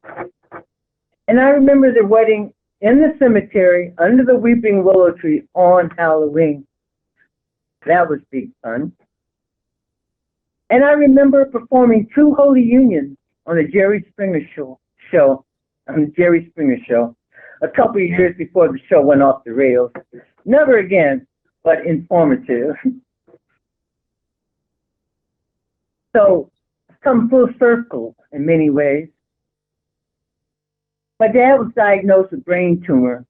B: And I remember the wedding in the cemetery under the weeping willow tree on Halloween. That was big fun. And I remember performing 2 holy unions on the Jerry Springer show, a couple of years before the show went off the rails. Never again, but informative. So, come full circle in many ways. My dad was diagnosed with brain tumor,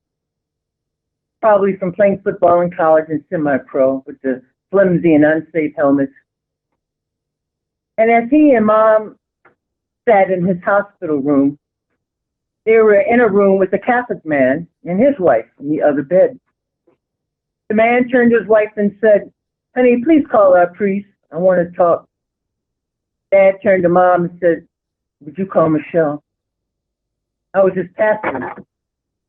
B: probably from playing football in college and semi-pro with the flimsy and unsafe helmets. And as he and Mom sat in his hospital room, they were in a room with a Catholic man and his wife in the other bed. The man turned to his wife and said, "Honey, please call our priest. I want to talk." Dad turned to Mom and said, "Would you call Michelle?" I was his pastor.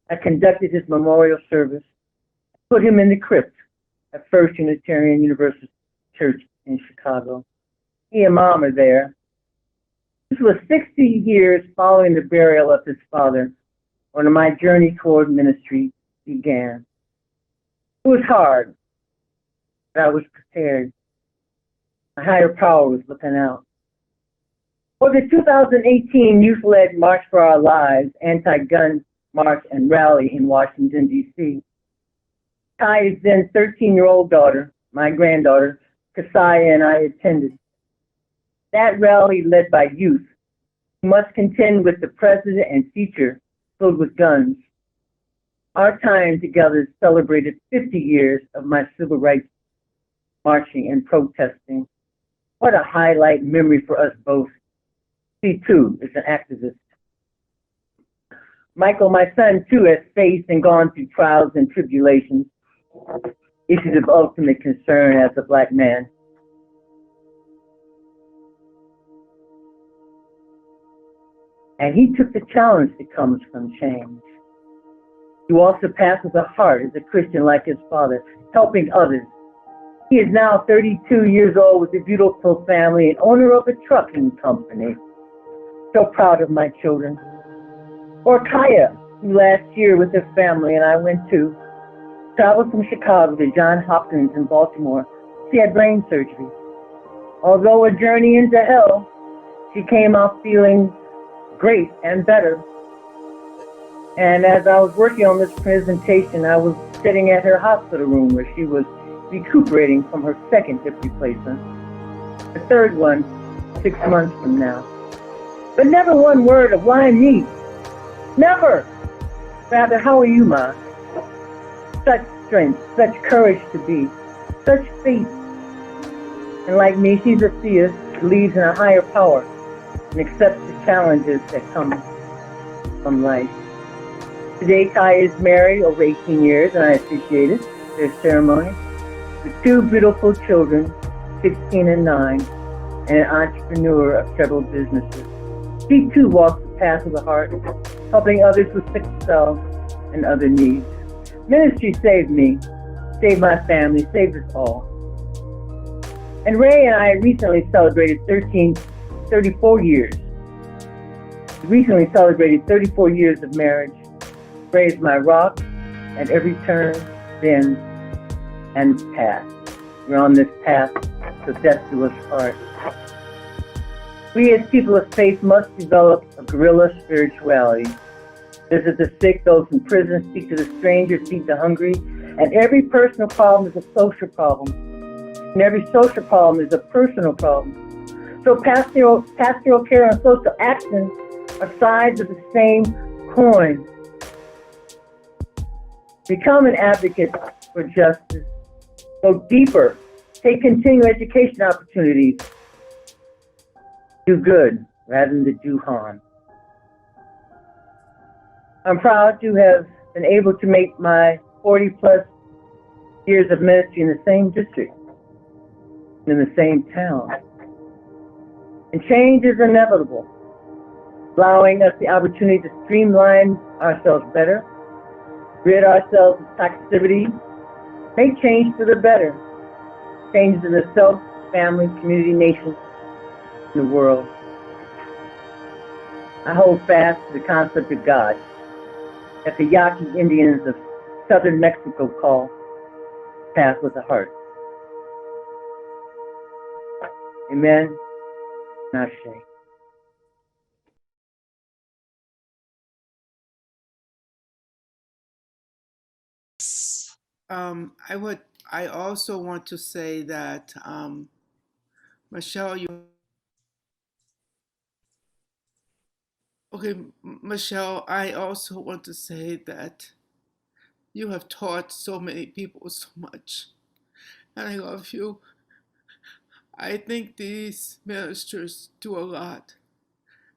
B: I conducted his memorial service, put him in the crypt at First Unitarian Universalist Church in Chicago. He and Mom are there. This was 60 years following the burial of his father, when my journey toward ministry began. It was hard, but I was prepared. A higher power was looking out. For the 2018 Youth-Led March for Our Lives, anti-gun march and rally in Washington, D.C., Kai's then 13-year-old daughter, my granddaughter, Kasaya, and I attended. That rally led by youth who must contend with the president and future filled with guns. Our time together celebrated 50 years of my civil rights marching and protesting. What a highlight memory for us both. He, too, is an activist. Michael, my son, too, has faced and gone through trials and tribulations, issues of ultimate concern as a Black man. And he took the challenge that comes from change. He walks the path with a heart as a Christian like his father, helping others. He is now 32 years old with a beautiful family and owner of a trucking company. So proud of my children. Or Kaya, who last year with her family and I went to, traveled from Chicago to Johns Hopkins in Baltimore. She had brain surgery. Although a journey into hell, she came out feeling great and better. And as I was working on this presentation, I was sitting at her hospital room where she was recuperating from her second hip replacement. The third one, 6 months from now. But never one word of why me. Never. Rather, how are you, Ma? Such strength, such courage to be, such faith. And like me, she's a theist, believes in a higher power, and accepts the challenges that come from life. Today, Kai is married over 18 years, and I appreciated their ceremony, with 2 beautiful children, 16 and 9, and an entrepreneur of several businesses. She too walks the path of the heart, helping others with sick selves and other needs. Ministry saved me, saved my family, saved us all. And Ray and I recently celebrated 34 years. We recently celebrated 34 years of marriage. Ray is my rock at every turn, bend, and path. We're on this path so death do us part. We as people of faith must develop a guerrilla spirituality. Visit the sick, those in prison, speak to the stranger, feed the hungry. And every personal problem is a social problem. And every social problem is a personal problem. So pastoral care and social action are sides of the same coin. Become an advocate for justice, go deeper, take continuing education opportunities, do good rather than to do harm. I'm proud to have been able to make my 40 plus years of ministry in the same district, in the same town. And change is inevitable, allowing us the opportunity to streamline ourselves better, rid ourselves of toxicity, make change for the better, changes in the self, family, community, nation, and the world. I hold fast to the concept of God that the Yaqui Indians of southern Mexico call path with the heart. Amen. Ashe.
C: I also want to say that, Michelle, Michelle, I also want to say that you have taught so many people so much, and I love you. I think these ministers do a lot,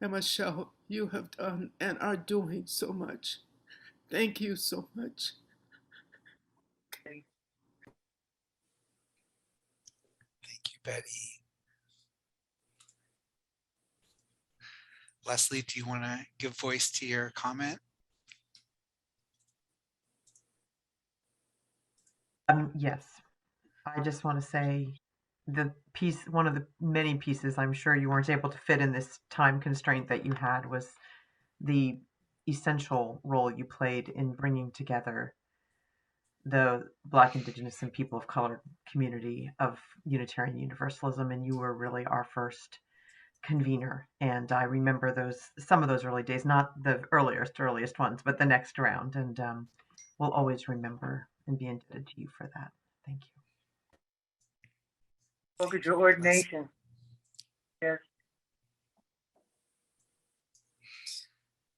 C: and Michelle, you have done and are doing so much. Thank you so much.
D: Thank you, Betty. Leslie, do you want to give voice to your comment?
E: Yes, I just want to say the piece, one of the many pieces I'm sure you weren't able to fit in this time constraint that you had, was the essential role you played in bringing together the Black, Indigenous, and people of color community of Unitarian Universalism, and you were really our first convener. And I remember some of those early days, not the earliest ones, but the next round, and we'll always remember and be indebted to you for that. Thank you.
B: Look at your ordination. Yes.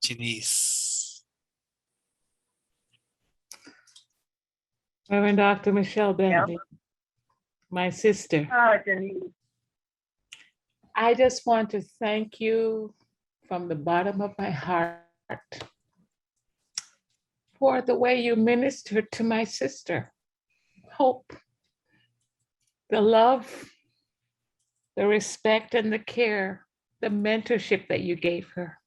D: Janice.
F: Reverend Dr. Michelle Bentley, my sister.
B: Ah, Denise.
F: I just want to thank you from the bottom of my heart for the way you ministered to my sister, Hope. The love, the respect, and the care, the mentorship that you gave her.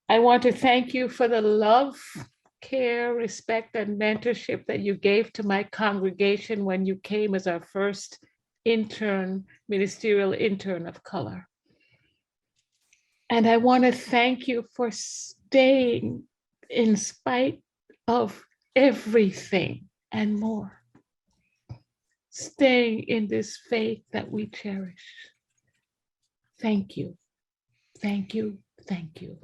F: I want to thank you for the love, care, respect, and mentorship that you gave to my congregation when you came as our first ministerial intern of color. And I want to thank you for staying in spite of everything and more, staying in this faith that we cherish. Thank you, thank you, thank you.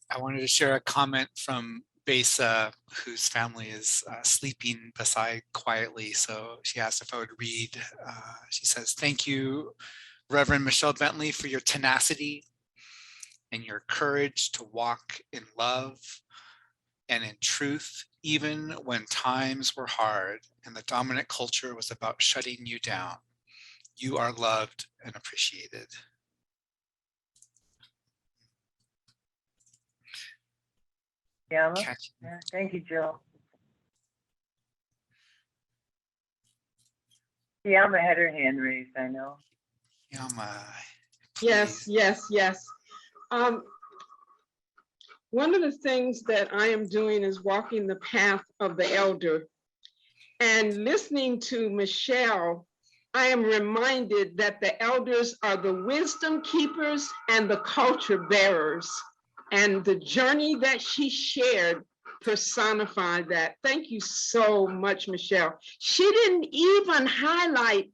D: I wanted to share a comment from Besa, whose family is sleeping beside quietly. So she asked if I would read. She says, "Thank you, Reverend Michelle Bentley, for your tenacity and your courage to walk in love and in truth, even when times were hard and the dominant culture was about shutting you down. You are loved and appreciated."
B: Yama. Yeah, thank you, Jill. Yama had her hand raised, I know.
D: Yama.
G: Yes, yes, yes. One of the things that I am doing is walking the path of the elder. And listening to Michelle, I am reminded that the elders are the wisdom keepers and the culture bearers. And the journey that she shared personified that. Thank you so much, Michelle. She didn't even highlight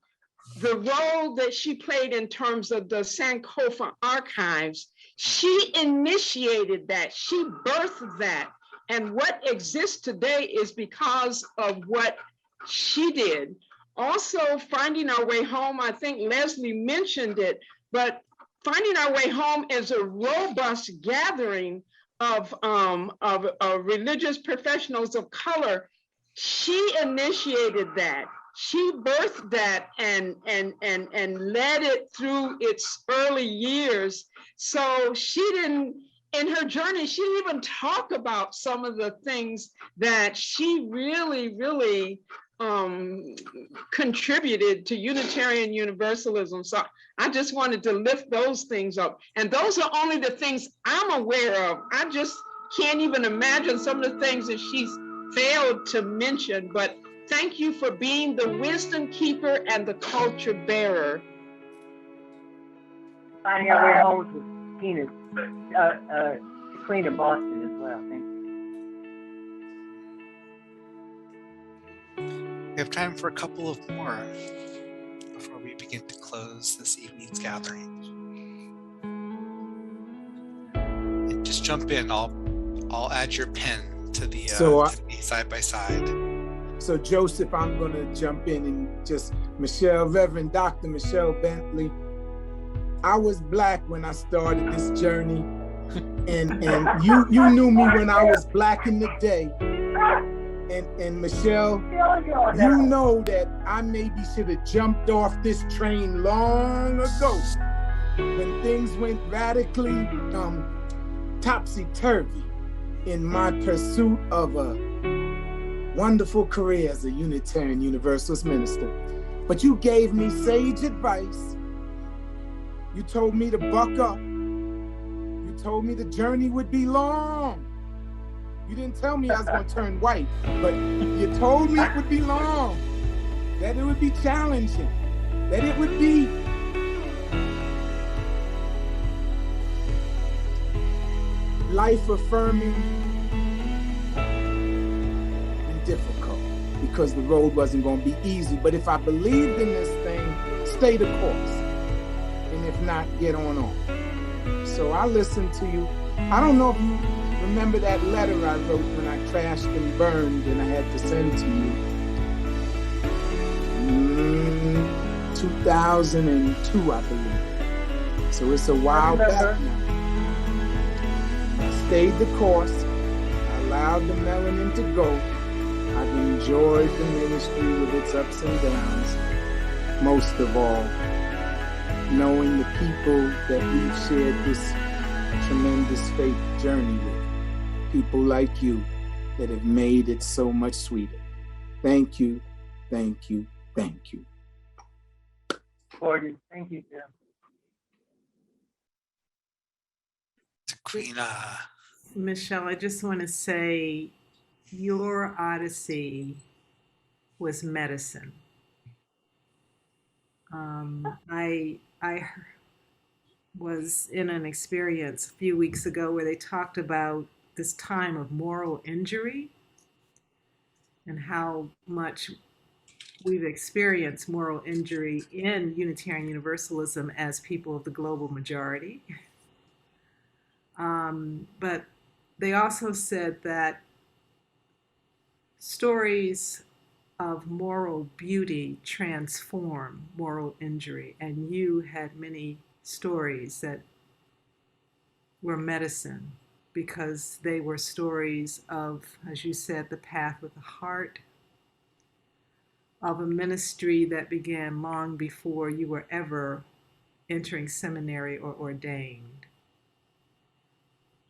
G: the role that she played in terms of the Sankofa archives. She initiated that, she birthed that. And what exists today is because of what she did. Also, Finding Our Way Home, I think Leslie mentioned it, but Finding Our Way Home is a robust gathering of religious professionals of color, she initiated that. She birthed that and led it through its early years. So she didn't, in her journey, she didn't even talk about some of the things that she really contributed to Unitarian Universalism. So I just wanted to lift those things up. And those are only the things I'm aware of. I just can't even imagine some of the things that she's failed to mention. But thank you for being the wisdom keeper and the culture bearer.
B: Finding our way home to Tina, Queen of Boston as well. Thank you.
D: We have time for a couple of more before we begin to close this evening's gathering. And just jump in. I'll add your pen to the side by side.
H: So Joseph, I'm going to jump in and just Reverend Dr. Michelle Bentley. I was Black when I started this journey, and you knew me when I was Black in the day. And Michelle, you know that I maybe should have jumped off this train long ago when things went radically topsy-turvy in my pursuit of a wonderful career as a Unitarian Universalist minister. But you gave me sage advice. You told me to buck up. You told me the journey would be long. You didn't tell me I was going to turn white, but you told me it would be long, that it would be challenging, that it would be life-affirming and difficult, because the road wasn't going to be easy. But if I believed in this thing, stay the course. And if not, get on. So I listened to you. I don't know if you remember that letter I wrote when I crashed and burned and I had to send to you. 2002, I believe. So it's a while back now. I stayed the course. I allowed the melanin to go. I've enjoyed the ministry with its ups and downs. Most of all, knowing the people that we've shared this tremendous faith journey with. People like you that have made it so much sweeter. Thank you, thank you, thank you.
B: Gordon, thank you, Jim.
D: To Queen,
F: Michelle, I just want to say your Odyssey was medicine. I was in an experience a few weeks ago where they talked about this time of moral injury and how much we've experienced moral injury in Unitarian Universalism as people of the global majority. But they also said that stories of moral beauty transform moral injury, and you had many stories that were medicine because they were stories of, as you said, the path with the heart, of a ministry that began long before you were ever entering seminary or ordained.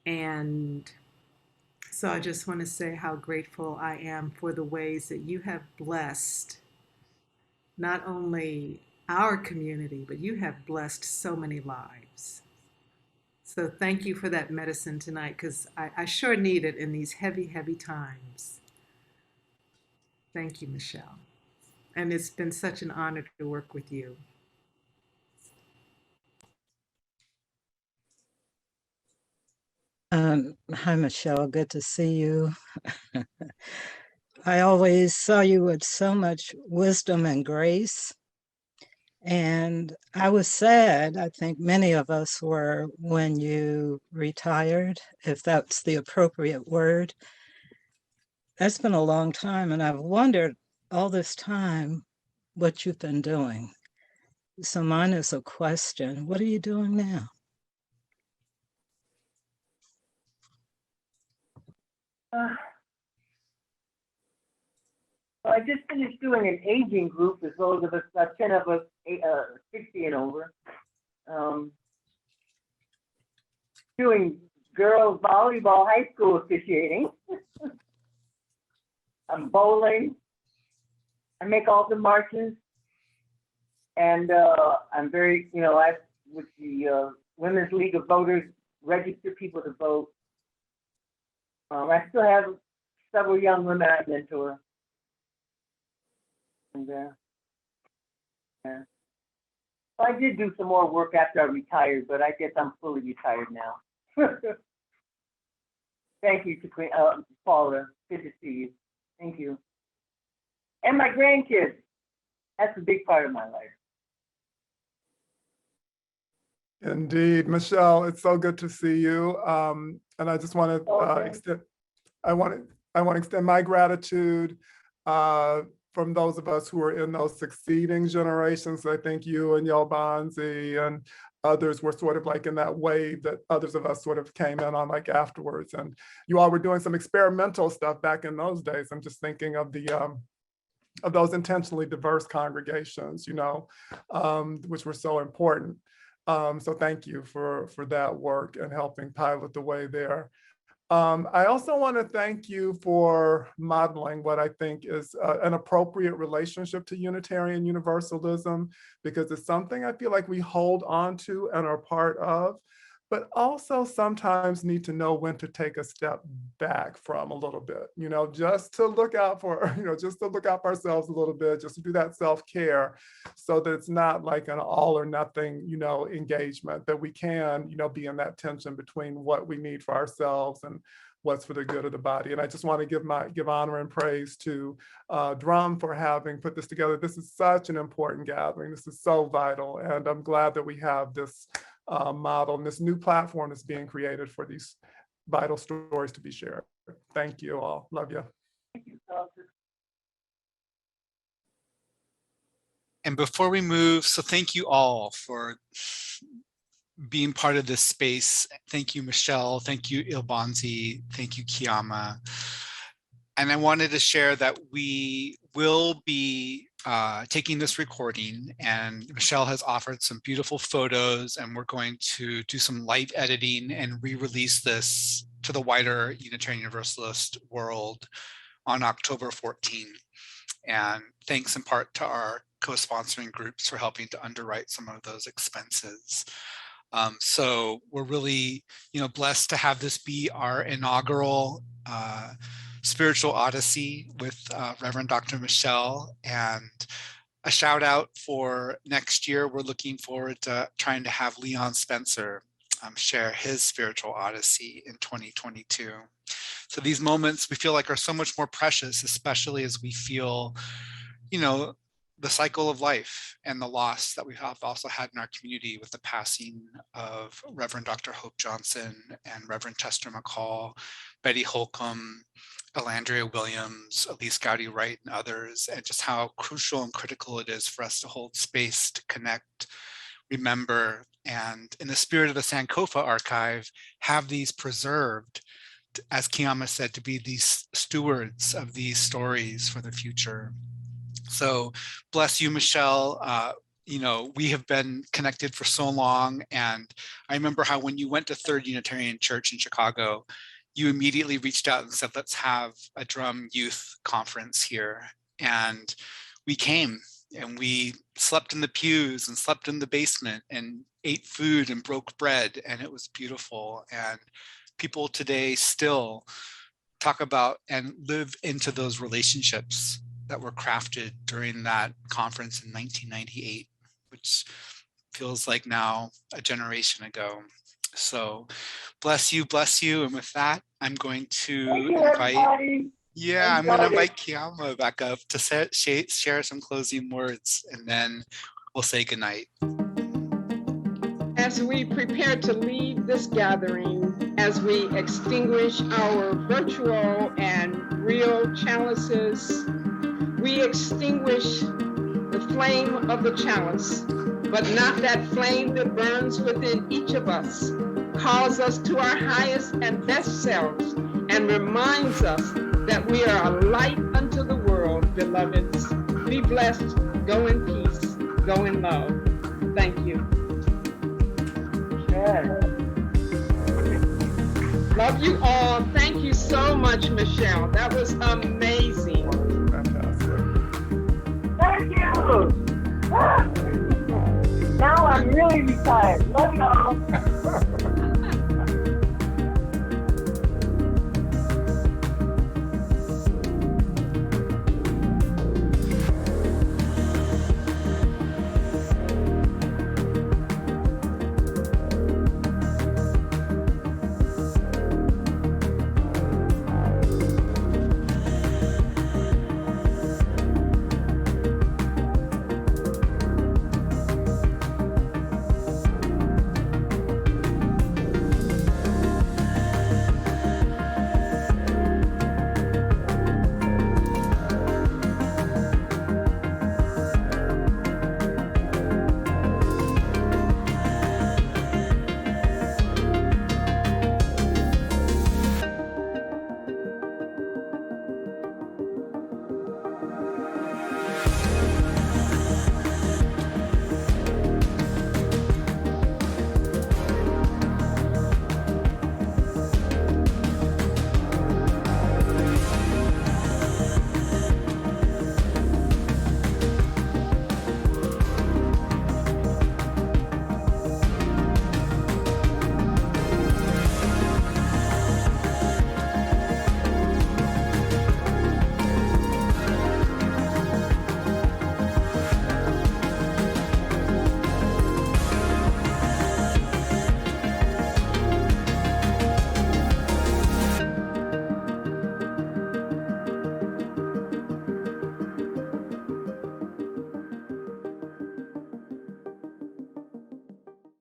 F: And so I just want to say how grateful I am for the ways that you have blessed not only our community, but you have blessed so many lives. So thank you for that medicine tonight, because I sure need it in these heavy, heavy times. Thank you, Michelle. And it's been such an honor to work with you.
I: Hi, Michelle. Good to see you. I always saw you with so much wisdom and grace. And I was sad, I think many of us were, when you retired, if that's the appropriate word. That's been a long time, and I've wondered all this time what you've been doing. So mine is a question. What are you doing now?
B: Well, I just finished doing an aging group. There's those of us, 10 of us, 60 and over. Doing girls volleyball high school officiating. I'm bowling. I make all the marches. And I'm very, I with the Women's League of Voters, register people to vote. I still have several young women I mentor. And yeah. Well, I did do some more work after I retired, but I guess I'm fully retired now. Thank you, Paula. Good to see you. Thank you. And my grandkids. That's a big part of my life.
J: Indeed, Michelle, it's so good to see you. And I just want to extend my gratitude from those of us who are in those succeeding generations. I think you and Yalbanzi and others were sort of like in that wave that others of us sort of came in on like afterwards. And you all were doing some experimental stuff back in those days. I'm just thinking of the of those intentionally diverse congregations, which were so important. So thank you for that work and helping pilot the way there. I also want to thank you for modeling what I think is an appropriate relationship to Unitarian Universalism, because it's something I feel like we hold on to and are part of, but also sometimes need to know when to take a step back from a little bit, just to look out for, just to look out for ourselves a little bit, just to do that self-care so that it's not like an all or nothing, engagement, that we can, be in that tension between what we need for ourselves and what's for the good of the body. And I just want to give honor and praise to DRUUMM for having put this together. This is such an important gathering. This is so vital. And I'm glad that we have this model and this new platform that's being created for these vital stories to be shared. Thank you all. Love you.
B: Thank you, Doctor.
D: And before we move, so thank you all for being part of this space. Thank you, Michelle. Thank you, Ilbanzi. Thank you, Kiama. And I wanted to share that we will be taking this recording, and Michelle has offered some beautiful photos, and we're going to do some light editing and re-release this to the wider Unitarian Universalist world on October 14. And thanks in part to our co-sponsoring groups for helping to underwrite some of those expenses. So we're really, blessed to have this be our inaugural spiritual Odyssey with Reverend Dr. Michelle, and a shout out for next year. We're looking forward to trying to have Leon Spencer share his spiritual Odyssey in 2022. So these moments we feel like are so much more precious, especially as we feel, the cycle of life and the loss that we have also had in our community with the passing of Reverend Dr. Hope Johnson and Reverend Chester McCall, Betty Holcomb, Elandria Williams, Elise Gowdy-Wright, and others, and just how crucial and critical it is for us to hold space to connect, remember, and in the spirit of the Sankofa archive, have these preserved, as Kiama said, to be these stewards of these stories for the future. So bless you, Michelle. We have been connected for so long, and I remember how when you went to Third Unitarian Church in Chicago, you immediately reached out and said, let's have a DRUUMM youth conference here. And we came, and we slept in the pews and slept in the basement and ate food and broke bread, and it was beautiful. And people today still talk about and live into those relationships that were crafted during that conference in 1998, which feels like now a generation ago. So bless you. And with that, I'm going to invite Kiama back up to share some closing words, and then we'll say goodnight.
G: As we prepare to leave this gathering, as we extinguish our virtual and real chalices, we extinguish the flame of the chalice, but not that flame that burns within each of us. Calls us to our highest and best selves and reminds us that we are a light unto the world, beloveds. Be blessed, go in peace, go in love. Thank you. Love you all. Thank you so much, Michelle. That was amazing.
J: Fantastic.
B: Thank you. Now I'm really retired. Love y'all.